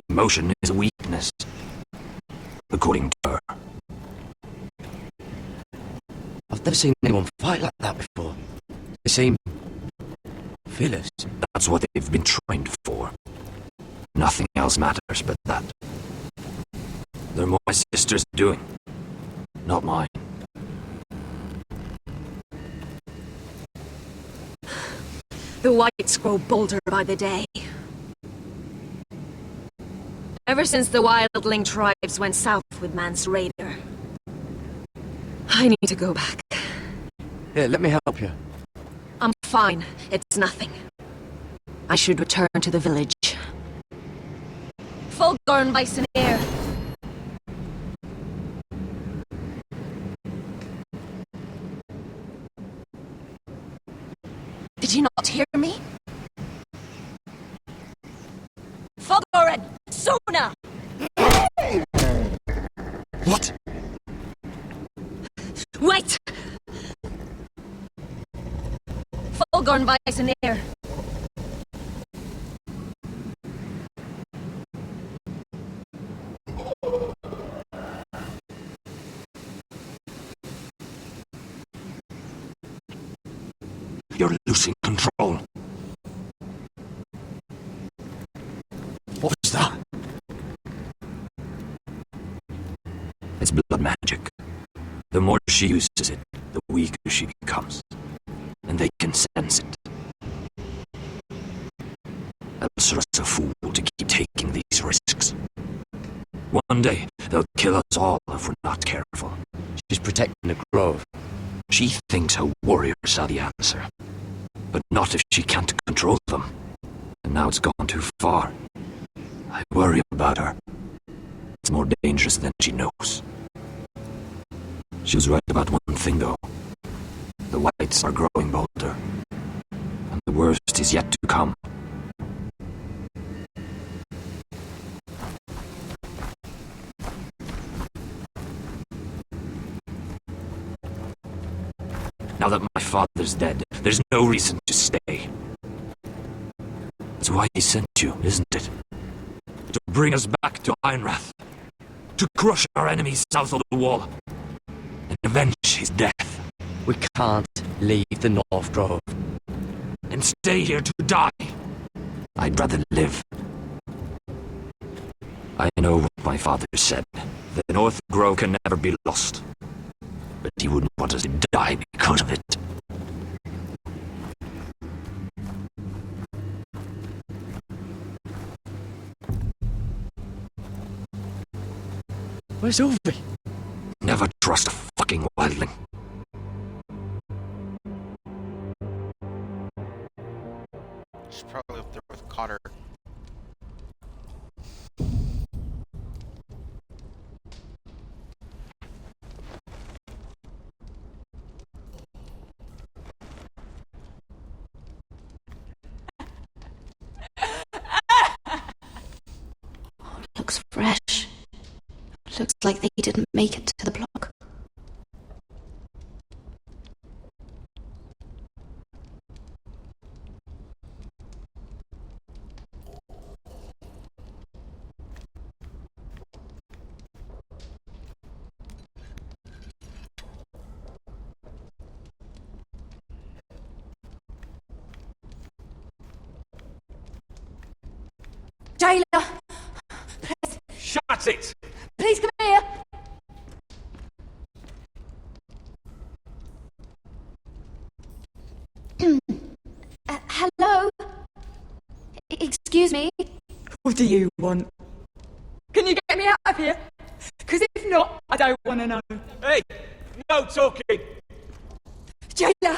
Emotion is a weakness, according to her. I've never seen anyone fight like that before. They seem fearless. That's what they've been trained for. Nothing else matters but that. They're my sister's doing, not mine. The whites grow bolder by the day. Ever since the wildling tribes went south with Mance Raider. I need to go back. Here, let me help you. I'm fine. It's nothing. I should return to the village. Fulgorn Bison here. Did you not hear me? Fulgorn! Sona! What? Wait! Fulgorn Bison here. You're losing control. What was that? It's blood magic. The more she uses it, the weaker she becomes. And they can sense it. Elsra's a fool to keep taking these risks. One day, they'll kill us all if we're not careful. She's protecting the grove. She thinks her warriors are the answer. But not if she can't control them. And now it's gone too far. I worry about her. It's more dangerous than she knows. She was right about one thing, though. The whites are growing bolder. And the worst is yet to come. Now that my father's dead, there's no reason to stay. That's why he sent you, isn't it? To bring us back to Ironrath. To crush our enemies south of the wall. And avenge his death. We can't leave the North Grove. And stay here to die. I'd rather live. I know what my father said. The North Grove can never be lost. But he wouldn't want us to die because of it. Where's Ulvi? Never trust a fucking wildling. She's probably up there with Cotter. Looks fresh. Looks like they didn't make it to the block. Jailer! Shut it! Please come here! Hello? Excuse me? What do you want? Can you get me out of here? Because if not, I don't want to know. Hey! No talking! Jailer!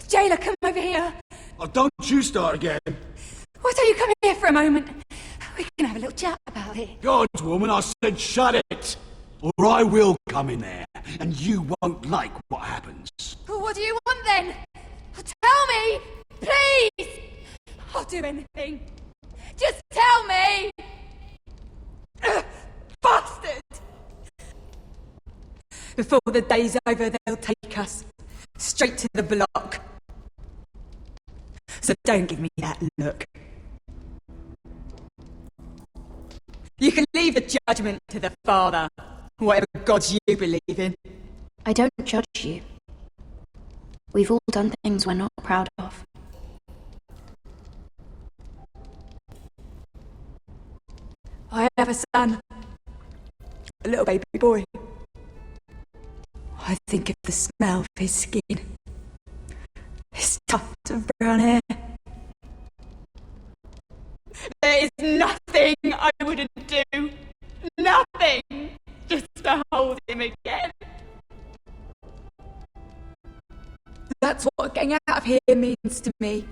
Jailer, come over here! Oh, don't you start again! Why don't you come here for a moment? We can have a little chat about it. God, woman, I said shut it! Or I will come in there, and you won't like what happens. Well, what do you want then? Tell me! Please! I'll do anything. Just tell me! Bastard! Before the day's over, they'll take us straight to the block. So don't give me that look. You can leave the judgment to the Father, whatever gods you believe in. I don't judge you. We've all done things we're not proud of. I have a son. A little baby boy. I think of the smell of his skin. His tufts of brown hair. There is nothing I wouldn't do. Nothing! Just to hold him again. That's what getting out of here means to me.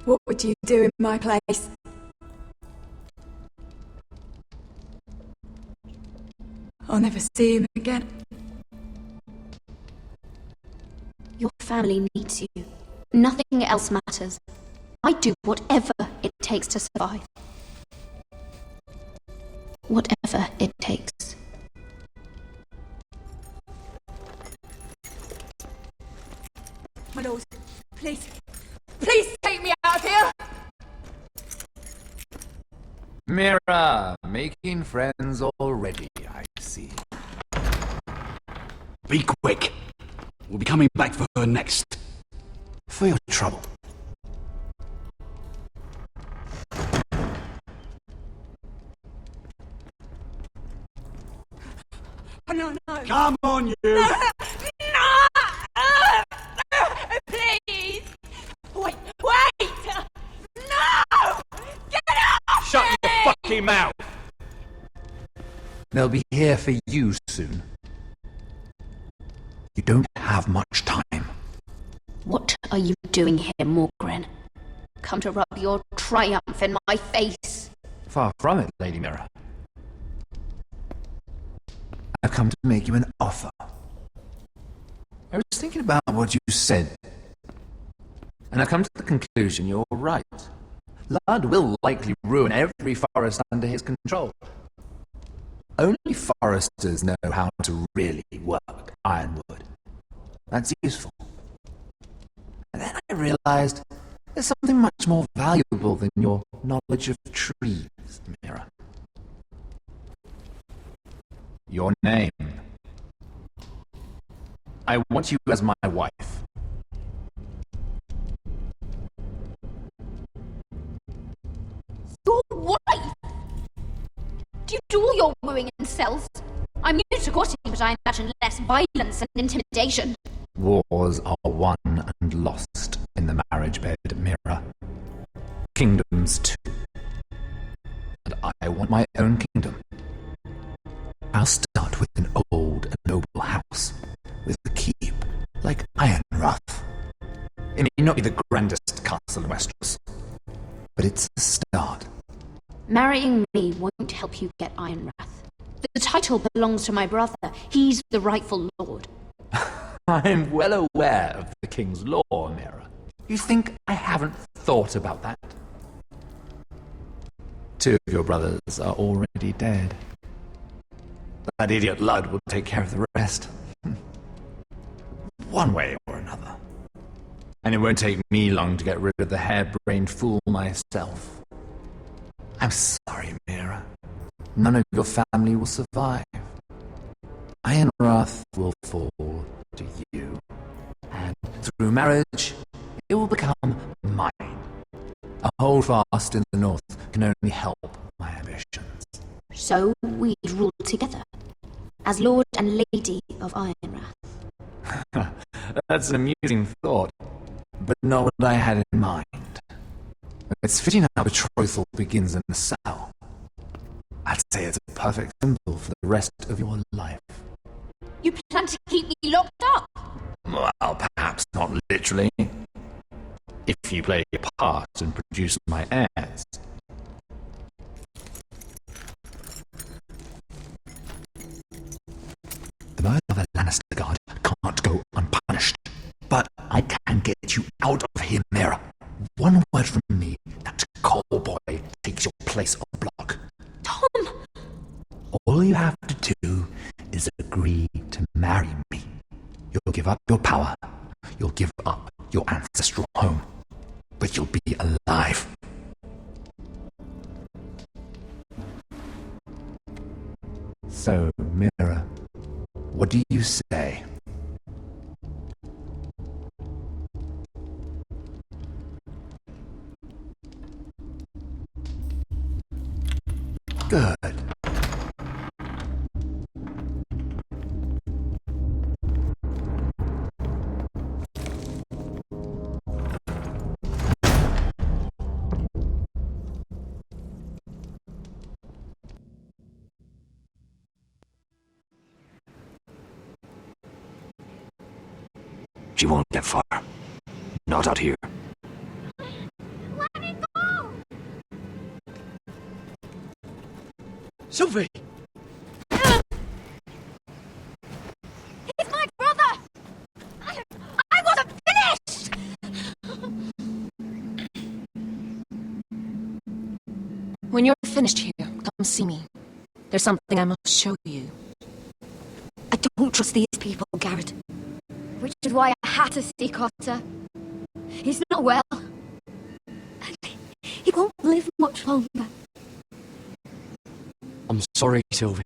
What would you do in my place? I'll never see him again. Your family needs you. Nothing else matters. I'd do whatever it takes to survive. Whatever it takes. My lord, please. Please take me out of here! Mira, making friends already, I see. Be quick. We'll be coming back for her next. For your trouble. Oh, no. Come on, you! No! Please! Wait! No! Get off! Shut your fucking mouth! They'll be here for you soon. You don't have much time. What are you doing here, Morgren? Come to rub your triumph in my face. Far from it, Lady Mira. I've come to make you an offer. I was thinking about what you said, and I've come to the conclusion you're right. Lud will likely ruin every forest under his control. Only foresters know how to really work ironwood. That's useful. And then I realized there's something much more valuable than your knowledge of trees, Mira. Your name. I want you as my wife. Your wife? Do you do all your wooing in cells? I'm used to courting, but I imagine less violence and intimidation. Wars are won and lost in the marriage bed, Mira. Kingdoms too. And I want my own kingdom. I'll start with an old and noble house, with a keep, like Ironrath. It may not be the grandest castle in Westeros, but it's a start. Marrying me won't help you get Ironrath. The title belongs to my brother. He's the rightful lord. I'm well aware of the king's law, Mira. You think I haven't thought about that? 2 of your brothers are already dead. That idiot Lud will take care of the rest. One way or another. And it won't take me long to get rid of the harebrained fool myself. I'm sorry, Mira. None of your family will survive. Ironrath will fall to you. And through marriage, it will become mine. A holdfast in the north can only help my ambitions. So we'd rule together, as Lord and Lady of Ironrath. That's an amusing thought, but not what I had in mind. It's fitting our betrothal begins in the cell. I'd say it's a perfect symbol for the rest of your life. You plan to keep me locked up? Well, perhaps not literally. If you play your part and produce my heirs. The murder of a Lannister guard can't go unpunished. But I can get you out of here, Mira. One word from me, that call boy takes your place on the block. Tom! All you have to do is agree to marry me. You'll give up your power. You'll give up your ancestral home. But you'll be alive. So, Mira, what do you say? Good. She won't get far. Not out here. Let me go! Sylvie! He's my brother! I wasn't finished! When you're finished here, come see me. There's something I must show you. I don't trust these people, Garrett. Which is why I had to see Cotter. He's not well. And he won't live much longer. I'm sorry, Sylvie.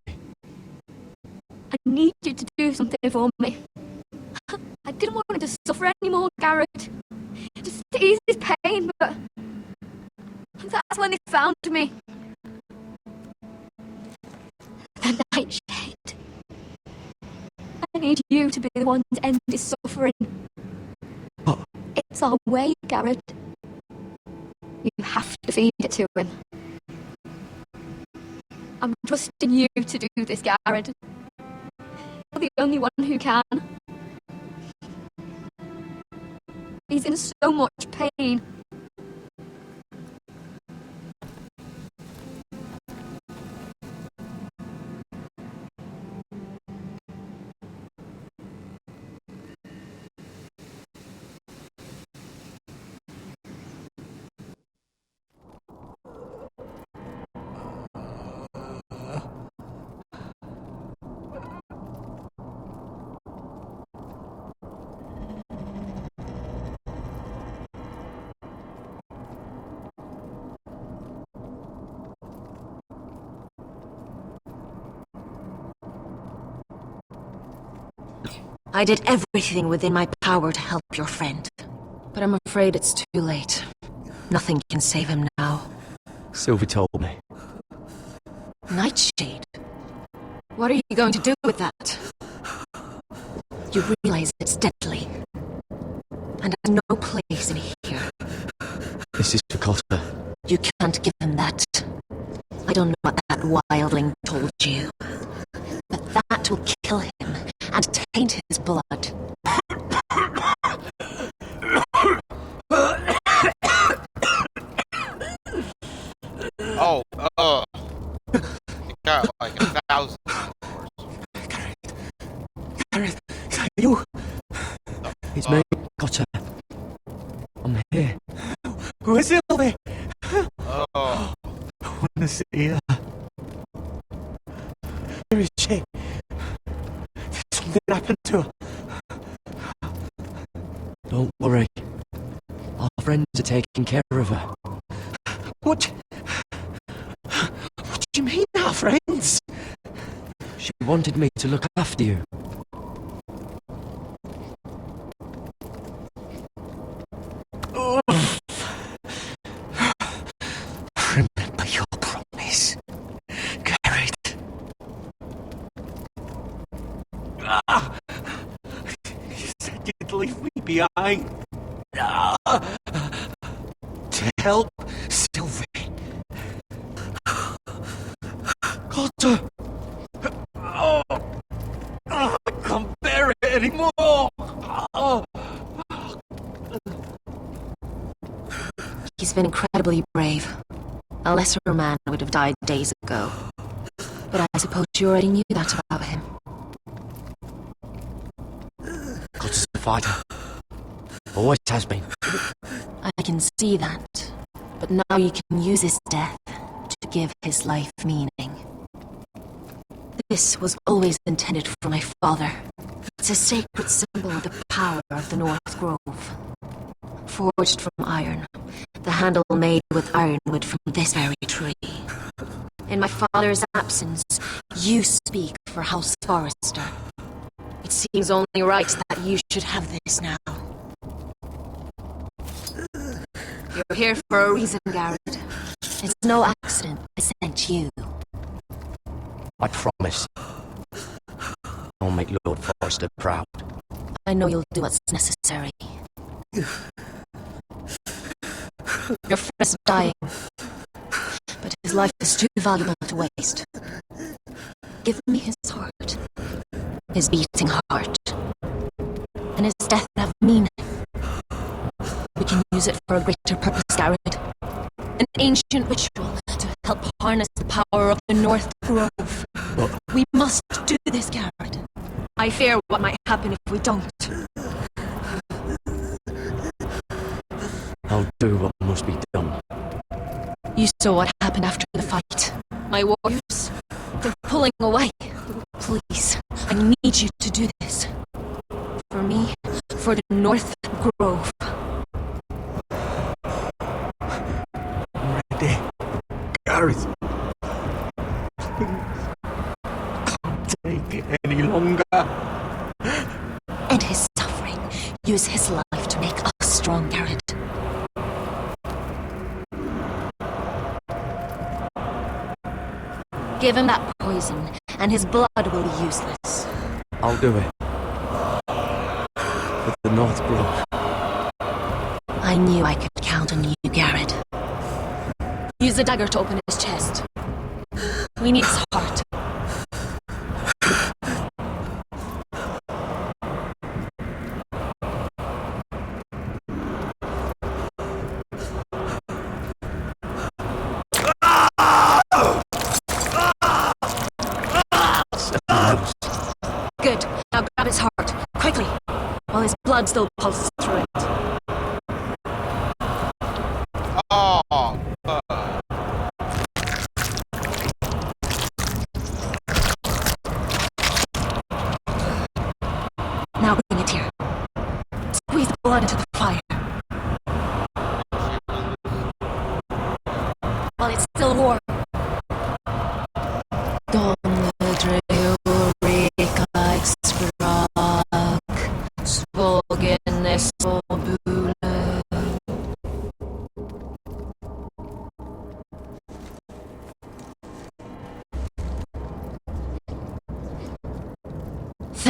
I need you to do something for me. I didn't want him to suffer anymore, Garrett. Just to ease his pain, but that's when they found me. The nightshade. I need you to be the one to end his suffering. What? It's our way, Garrett. You have to feed it to him. I'm trusting you to do this, Garrett. You're the only one who can. He's in so much pain. I did everything within my power to help your friend. But I'm afraid it's too late. Nothing can save him now. Sylvie told me. Nightshade? What are you going to do with that? You realize it's deadly. And has no place in here. This is for Cotter. You can't give him that. I don't know what that wildling told you. But that will kill him and taint his blood. Oh, it got like 1,000 scores. Gareth, is that you? It's me, Cotter. I'm here. Where's Sylvie? Oh. I want to see her. Where is she? Did something happen to her? Don't worry. Our friends are taking care of her. What do you mean, our friends? She wanted me to look after you. Remember your promise, Garrett. You said you'd leave me behind. To help Sylvie. Cotter! I can't bear it anymore! He's been incredibly brave. A lesser man would have died days ago. But I suppose you already knew that about him. Cotter's a fighter. Always has been. I can see that. But now you can use his death to give his life meaning. This was always intended for my father. It's a sacred symbol of the power of the North Grove. Forged from iron, the handle made with ironwood from this very tree. In my father's absence, you speak for House Forrester. It seems only right that you should have this now. You're here for a reason, Garrett. It's no accident I sent you. I promise. I'll make Lord Forrester proud. I know you'll do what's necessary. Your friend's dying, but his life is too valuable to waste. Give me his heart, his beating heart, and his death have meaning. We can use it for a greater purpose, Garrett. An ancient ritual to help harness the power of the North Grove. We must do this, Garrett. I fear what might happen if we don't. I'll do what must be done. You saw what happened after the fight. My warriors, they're pulling away. Please, I need you to do this. For me, for the North Grove. I'm ready. Gareth. Can't take it any longer. End his suffering. Use his life to make us strong, Garrett. Give him that poison, and his blood will be useless. I'll do it. For the North Grove. I knew I could count on you, Garrett. Use the dagger to open his chest. We need his heart. Good. Now grab his heart, quickly, while his blood still pulses through it. Oh, Now bring it here. Squeeze the blood into the fire. While it's still warm.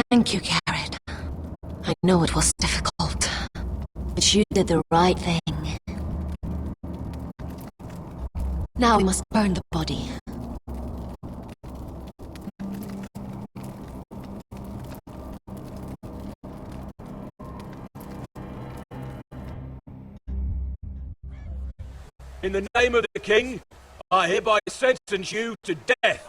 Thank you, Garrett. I know it was difficult, but you did the right thing. Now we must burn the body. In the name of the king, I hereby sentence you to death.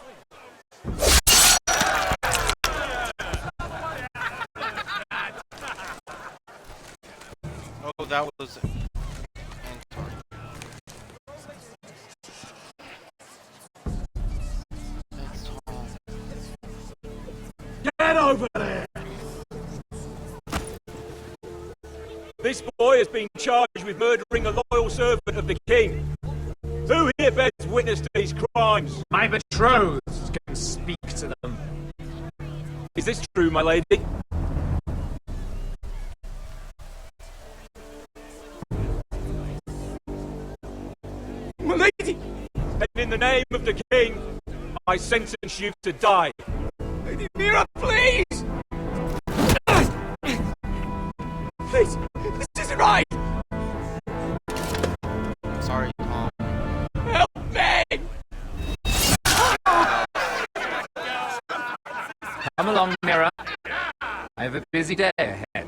oh, that was... Get over there! This boy has been charged with murdering a loyal servant of the king. Who here bears witness to these crimes? My betrothed can speak to them. Is this true, my lady? My lady! And in the name of the king, I sentence you to die. Lady Mira, please! Please, this isn't right! Sorry, Tom. Help me! Come along, Mira. I have a busy day ahead.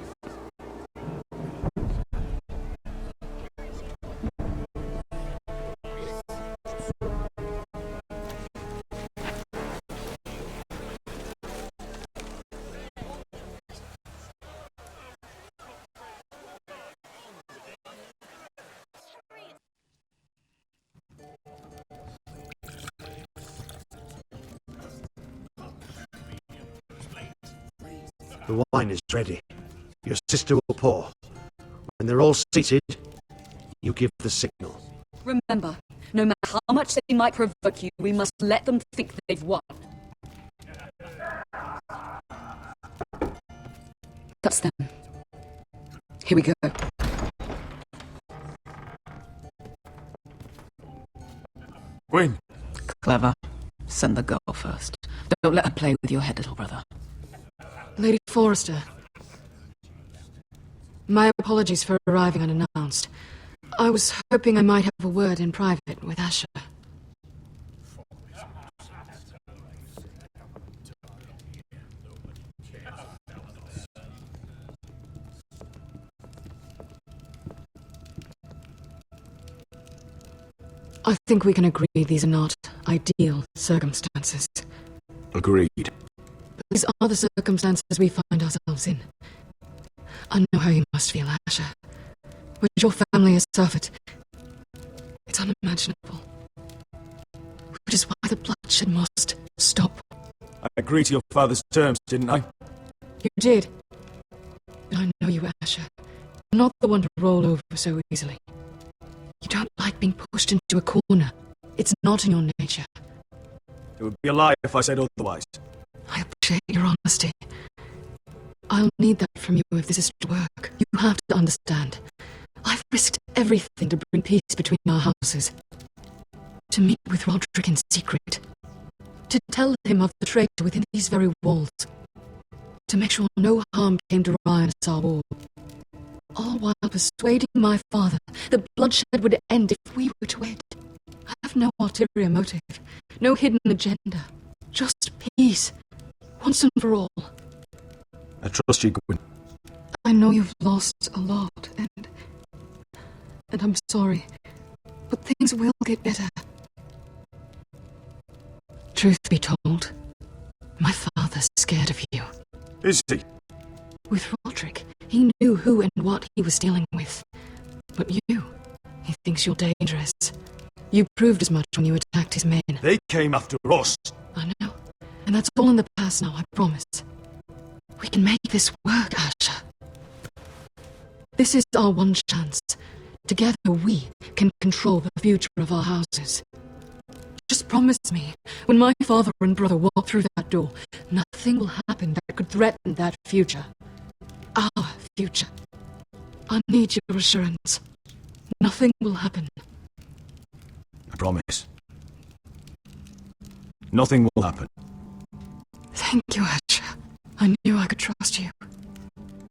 The wine is ready. Your sister will pour. When they're all seated, you give the signal. Remember, no matter how much they might provoke you, we must let them think they've won. That's them. Here we go. Gwyn. Clever. Send the girl first. Don't let her play with your head, little brother. Lady Forrester. My apologies for arriving unannounced. I was hoping I might have a word in private with Asher. I think we can agree these are not ideal circumstances. Agreed. But these are the circumstances we find ourselves in. I know how you must feel, Asher. What your family has suffered, it's unimaginable. Which is why the bloodshed must stop. I agreed to your father's terms, didn't I? You did. But I know you, Asher. You're not the one to roll over so easily. You don't like being pushed into a corner. It's not in your nature. It would be a lie if I said otherwise. I appreciate your honesty. I'll need that from you if this is to work. You have to understand. I've risked everything to bring peace between our houses. To meet with Roderick in secret. To tell him of the traitor within these very walls. To make sure no harm came to Ryan as our war. All while persuading my father that bloodshed would end if we were to wed. I have no ulterior motive, no hidden agenda. Just peace, once and for all. I trust you, Gwyn. I know you've lost a lot, and I'm sorry, but things will get better. Truth be told, my father's scared of you. Is he? With Roderick, he knew who and what he was dealing with. But you, he thinks you're dangerous. You proved as much when you attacked his men. They came after us. I know, and that's all in the past now, I promise. We can make this work, Asher. This is our one chance. Together we can control the future of our houses. Just promise me, when my father and brother walk through that door, nothing will happen that could threaten that future. Our future. I need your assurance. Nothing will happen. I promise. Nothing will happen. Thank you, Asher. I knew I could trust you.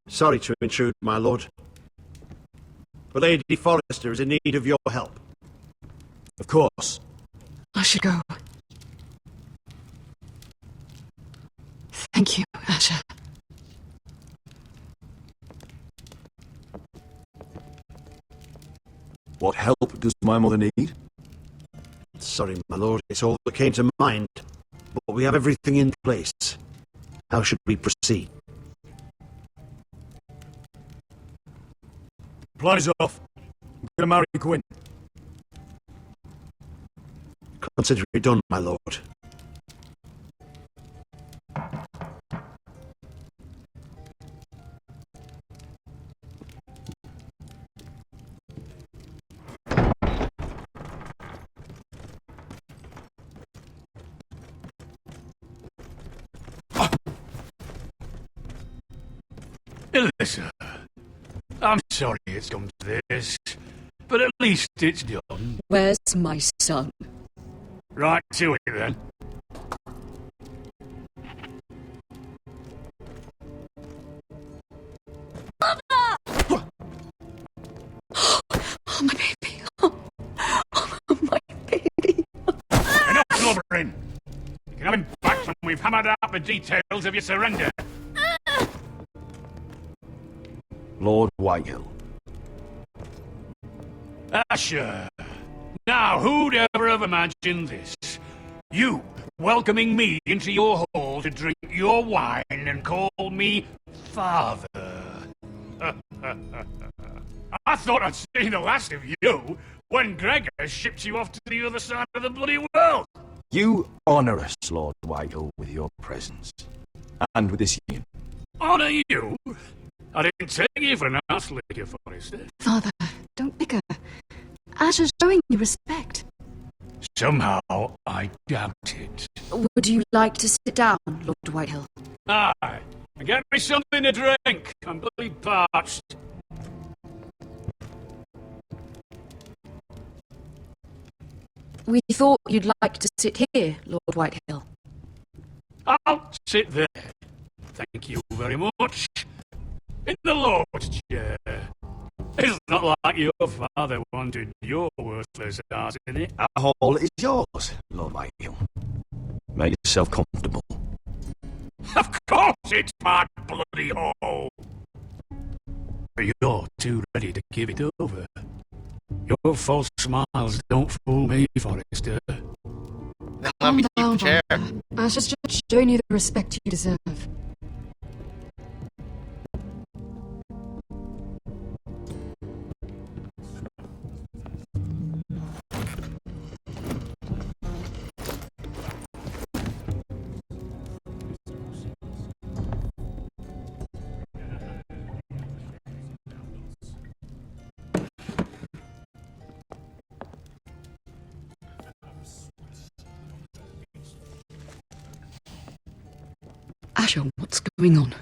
Sorry to intrude, my lord. But Lady Forrester is in need of your help. Of course. I should go. Thank you, Asher. What help does my mother need? Sorry, my lord, it's all that came to mind. But we have everything in place. How should we proceed? Plan is off. I'm gonna marry Gwyn. Consider it done, my lord. Alyssa, I'm sorry it's come to this, but at least it's done. Where's my son? Right to it, then. Oh, my baby. Oh, my baby. Enough blubbering. You can have him back when we've hammered out the details of your surrender. Lord Whitehill. Asher. Now, who'd ever have imagined this? You welcoming me into your hall to drink your wine and call me father. I thought I'd seen the last of you when Gregor shipped you off to the other side of the bloody world. You honour us, Lord Whitehill, with your presence, and with this union. Honour you? I didn't take you for an ass licker, Forrester. Father, don't pick her. Asher's showing you respect. Somehow, I doubt it. Would you like to sit down, Lord Whitehill? Aye, and get me something to drink. I'm bloody parched. We thought you'd like to sit here, Lord Whitehill. I'll sit there. Thank you very much. In the Lord's chair. It's not like your father wanted your worthless ass in it. That hall is yours, Lord Whitehill. Make yourself comfortable. Of course it's my bloody hole. But you're too ready to give it over. Your false smiles don't fool me, Forrester. Then let me keep the chair. Asher's just showing you the respect you deserve. Asher, what's going on?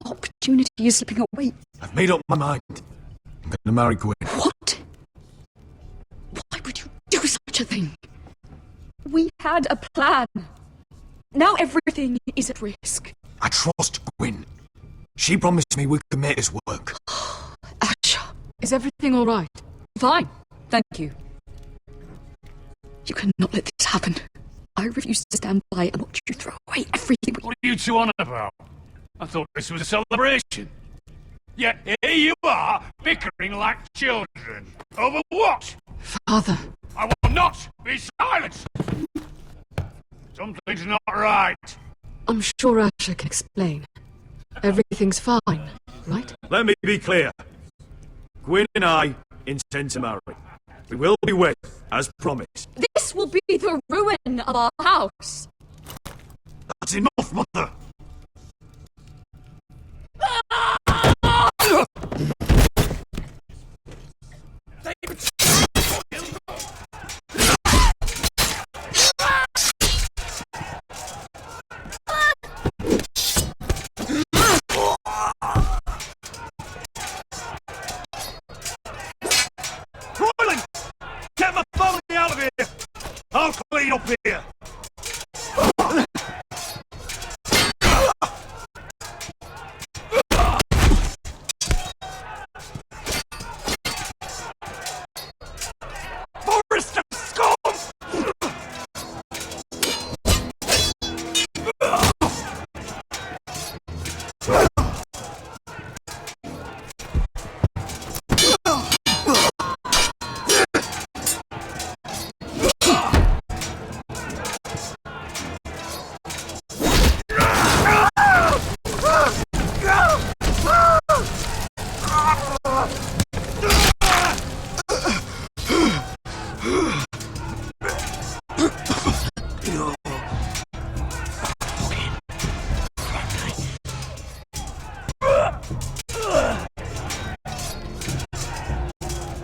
Opportunity is slipping away. I've made up my mind. I'm going to marry Gwyn. What? Why would you do such a thing? We had a plan. Now everything is at risk. I trust Gwyn. She promised me we could make this work. Asher, is everything all right? Fine, thank you. You cannot let this happen. I refuse to stand by and watch you throw away everything. What are you two on about? I thought this was a celebration. Yet here you are, bickering like children. Over what? Father. I will not be silenced. Something's not right. I'm sure Asher can explain. Everything's fine, right? Let me be clear. Gwyn and I intend to marry. We will be wed, as promised. This will be the ruin of our house. That's enough, Mother! Royland! Get my family out of here! I'll clean up here! Forrester scum!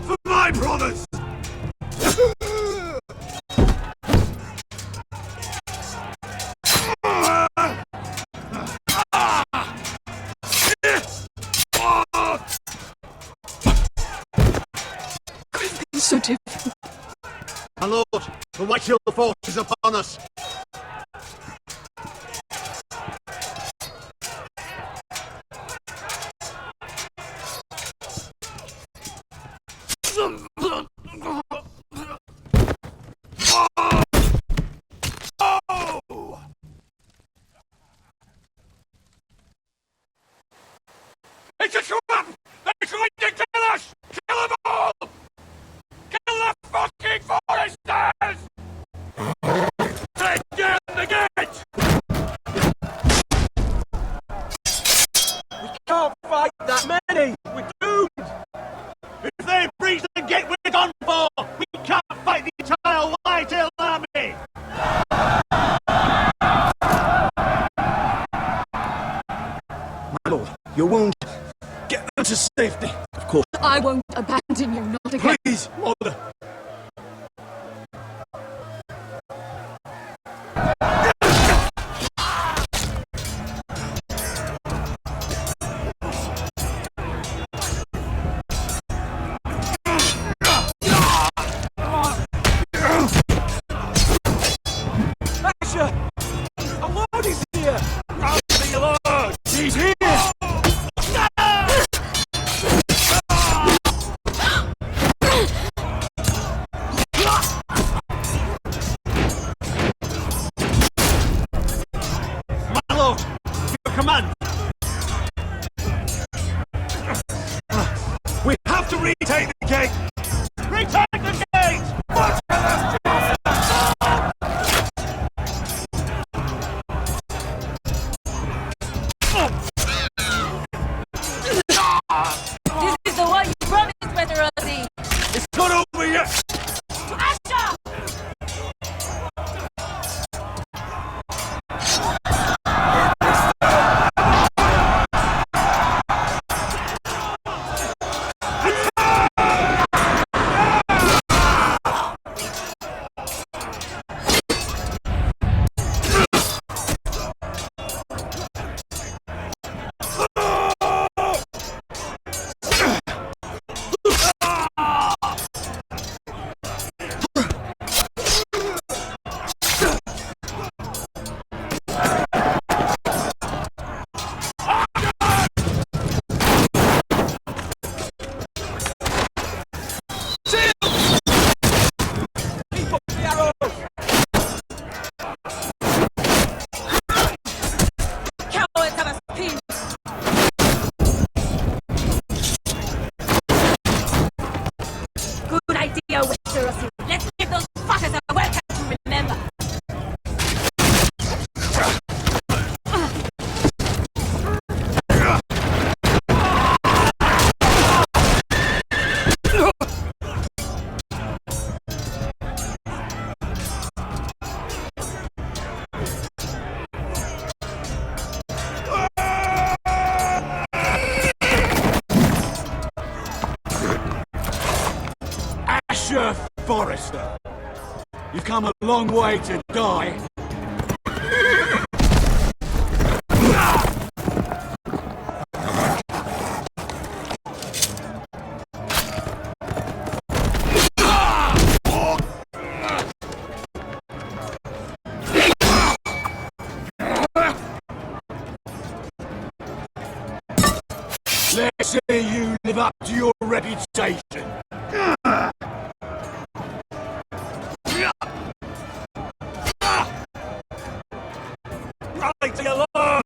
For my brothers! So difficult. My lord, the Whitehill force is upon us. It's a trap! They're trying to kill us! Kill them all! Kill the fucking foresters! Take down the gate! We can't fight that many! We're doomed! If they breach the gate we're gone for! We can't fight the entire Whitehill army! My lord, your wound. Get them to safety. Of course. I won't abandon you, not again. Please, Mother! Asher! A lord is here! Round the lord! He's here! My lord! Your command! We have to retake the gate! Retake the gate! This is the one you promised, Westerosi! It's not over yet! Asha! Cowards have us pinned! Good idea, Westerosi. Let's give those fuckers a welcome to remember. Asher Forrester! You've come a long way to die. Let's see you live up to your reputation. Right to your lord!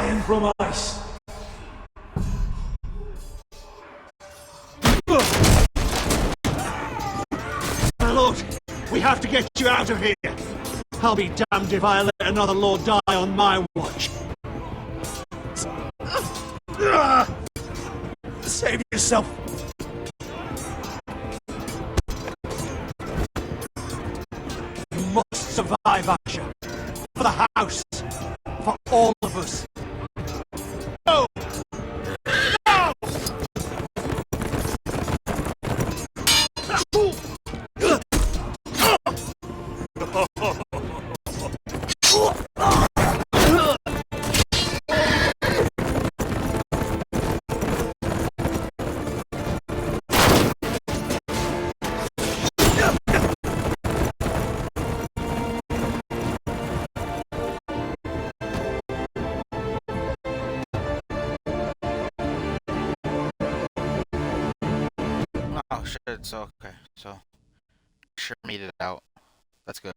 iron from ice. My lord, we have to get you out of here. I'll be damned if I let another lord die on my watch. Save yourself. You must survive, Asher. For the house. For all of us. No! No! Oh shit, it's okay. So, sure made it out. That's good.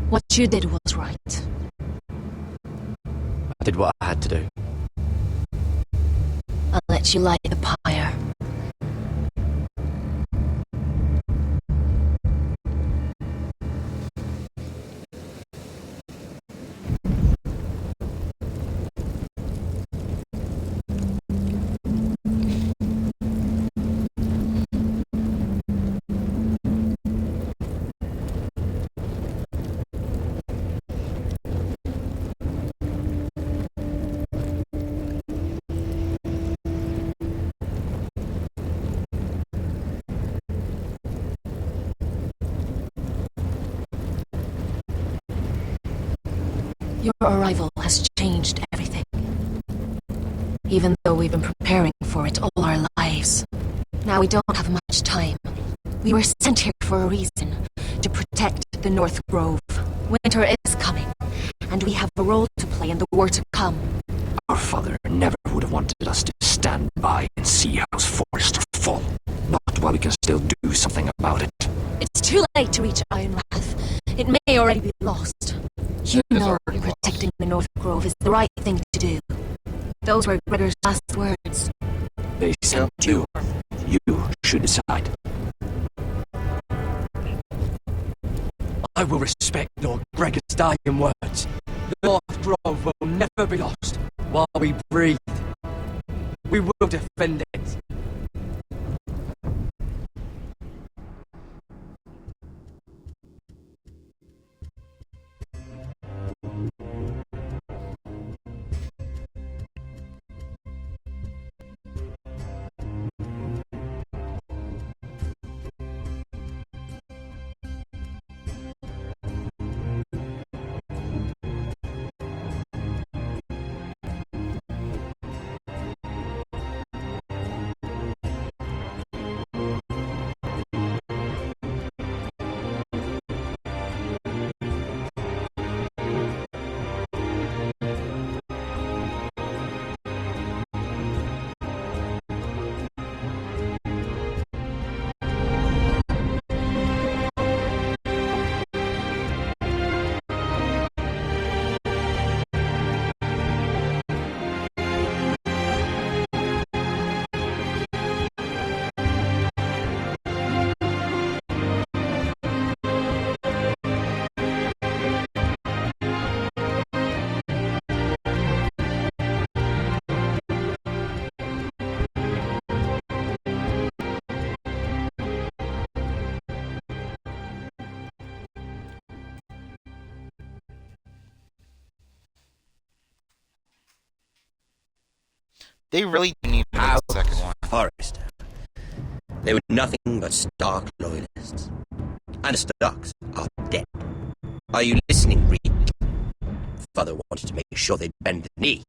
What you did was right. I did what I had to do. I'll let you light the pyre. Your arrival has changed everything. Even though we've been preparing for it all our lives. Now we don't have much time. We were sent here for a reason. To protect the North Grove. Winter is coming. And we have a role to play in the war to come. Our father never would have wanted us to stand by and see House Forrester fall. Not while we can still do something about it. It's too late to reach Ironrath. It may already be lost. You know protecting the North Grove is the right thing to do. Those were Gregor's last words. They sent you. You should decide. I will respect Lord Gregor's dying words. The North Grove will never be lost while we breathe. We will defend it. They really do need to make a second one. Forrester. They were nothing but Stark loyalists. And the Starks are dead. Are you listening, Reed? Father wanted to make sure they bend the knee.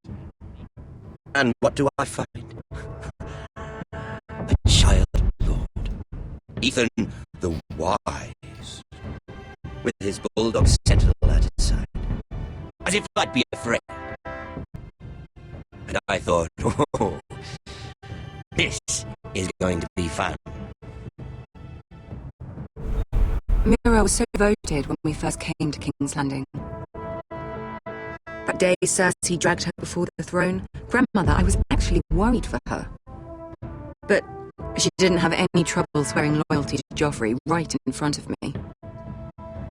And what do I find? Ethan the Wise, with his bulldog sentinel at his side, as if I'd be afraid. And I thought, oh, this is going to be fun. Mira was so devoted when we first came to King's Landing. That day Cersei dragged her before the throne, grandmother, I was actually worried for her. But she didn't have any trouble swearing loyalty to Joffrey right in front of me.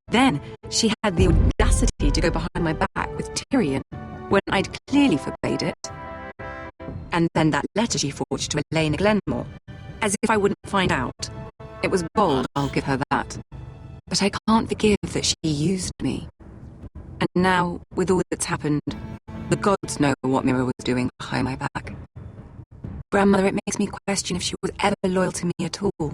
Then she had the audacity to go behind my back with Tyrion when I'd clearly forbade it. And then that letter she forged to Elena Glenmore, as if I wouldn't find out. It was bold, I'll give her that. But I can't forgive that she used me. And now, with all that's happened, the gods know what Mira was doing behind my back. Grandmother, it makes me question if she was ever loyal to me at all.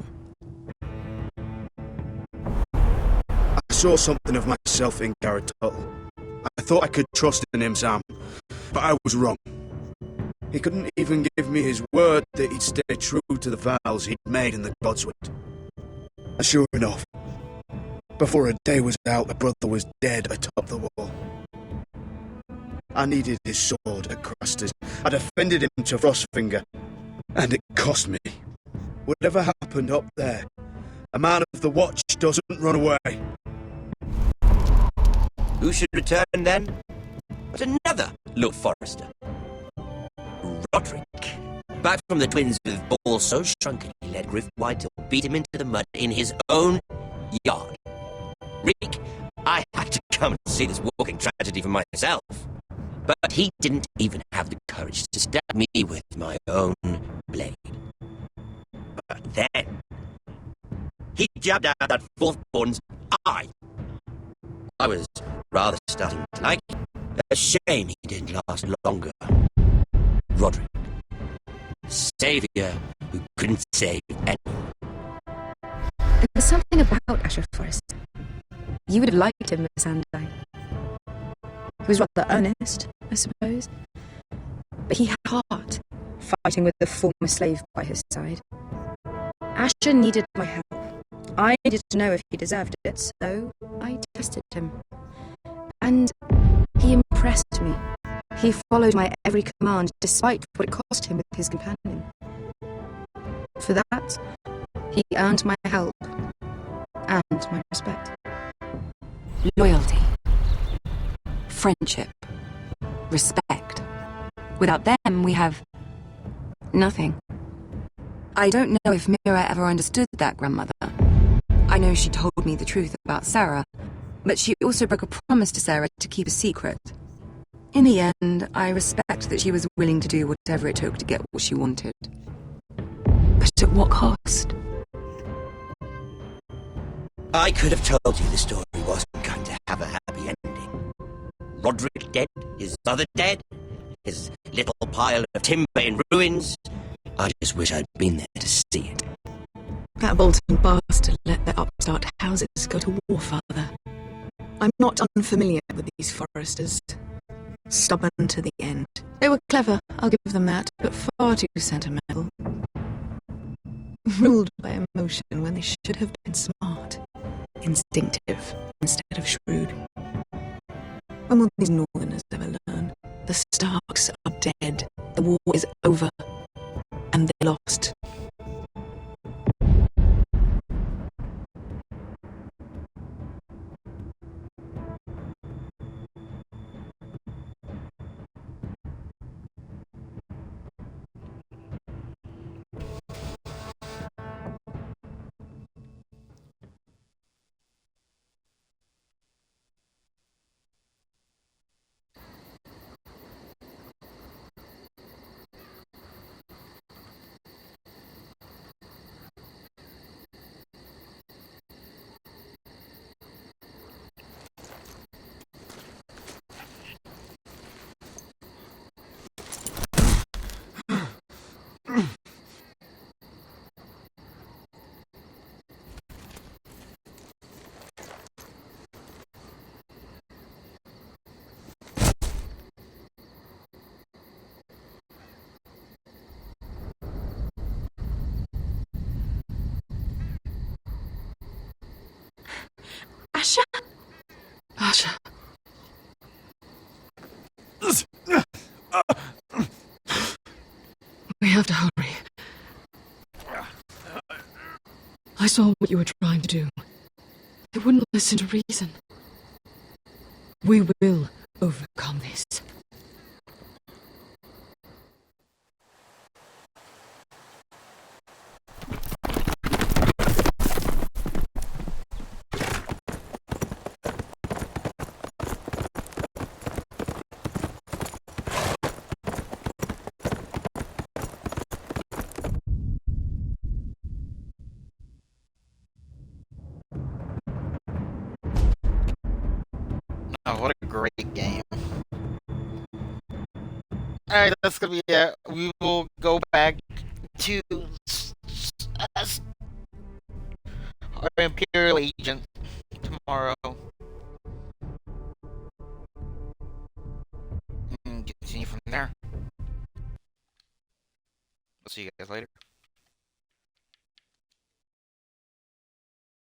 I saw something of myself in Garrett Tuttle. I thought I could trust in him, Sam, but I was wrong. He couldn't even give me his word that he'd stay true to the vows he'd made in the Godswind. And sure enough, before a day was out, the brother was dead atop the wall. I needed his sword at Craster's. I defended him to Frostfinger, and it cost me. Whatever happened up there, a man of the Watch doesn't run away. Who should return then? But another Lord Forrester. Roderick. Back from the twins with balls so shrunken he led Griff White to beat him into the mud in his own yard. Rick, I had to come and see this walking tragedy for myself. But he didn't even have the courage to stab me with my own blade. But then, he jabbed out that fourth-born's eye. I was rather starting to like it. A shame he didn't last longer. Roderick. Saviour who couldn't save anyone. There was something about Asher Forrest. You would have liked him, Miss Andine. He was rather earnest, I suppose. But he had heart, fighting with the former slave by his side. Asher needed my help. I needed to know if he deserved it, so I tested him. And he impressed me. He followed my every command, despite what it cost him with his companion. For that, he earned my help and my respect. Loyalty, friendship, respect. Without them, we have nothing. I don't know if Mira ever understood that, grandmother. I know she told me the truth about Sarah, but she also broke a promise to Sarah to keep a secret. In the end, I respect that she was willing to do whatever it took to get what she wanted. But at what cost? I could have told you the story wasn't going to have a happy ending. Roderick dead, his mother dead, his little pile of timber in ruins. I just wish I'd been there to see it. That Bolton bastard let their upstart houses go to war, Father. I'm not unfamiliar with these Forresters. Stubborn to the end. They were clever, I'll give them that, but far too sentimental. Ruled by emotion when they should have been smart. Instinctive instead of shrewd. When will these Northerners ever learn? The Starks are dead. The war is over. And they lost. have to hurry. I saw what you were trying to do. They wouldn't listen to reason. We will overcome this. Oh, what a great game. Alright, that's gonna be it. We will go back to our Imperial agent tomorrow. And continue from there. I'll see you guys later.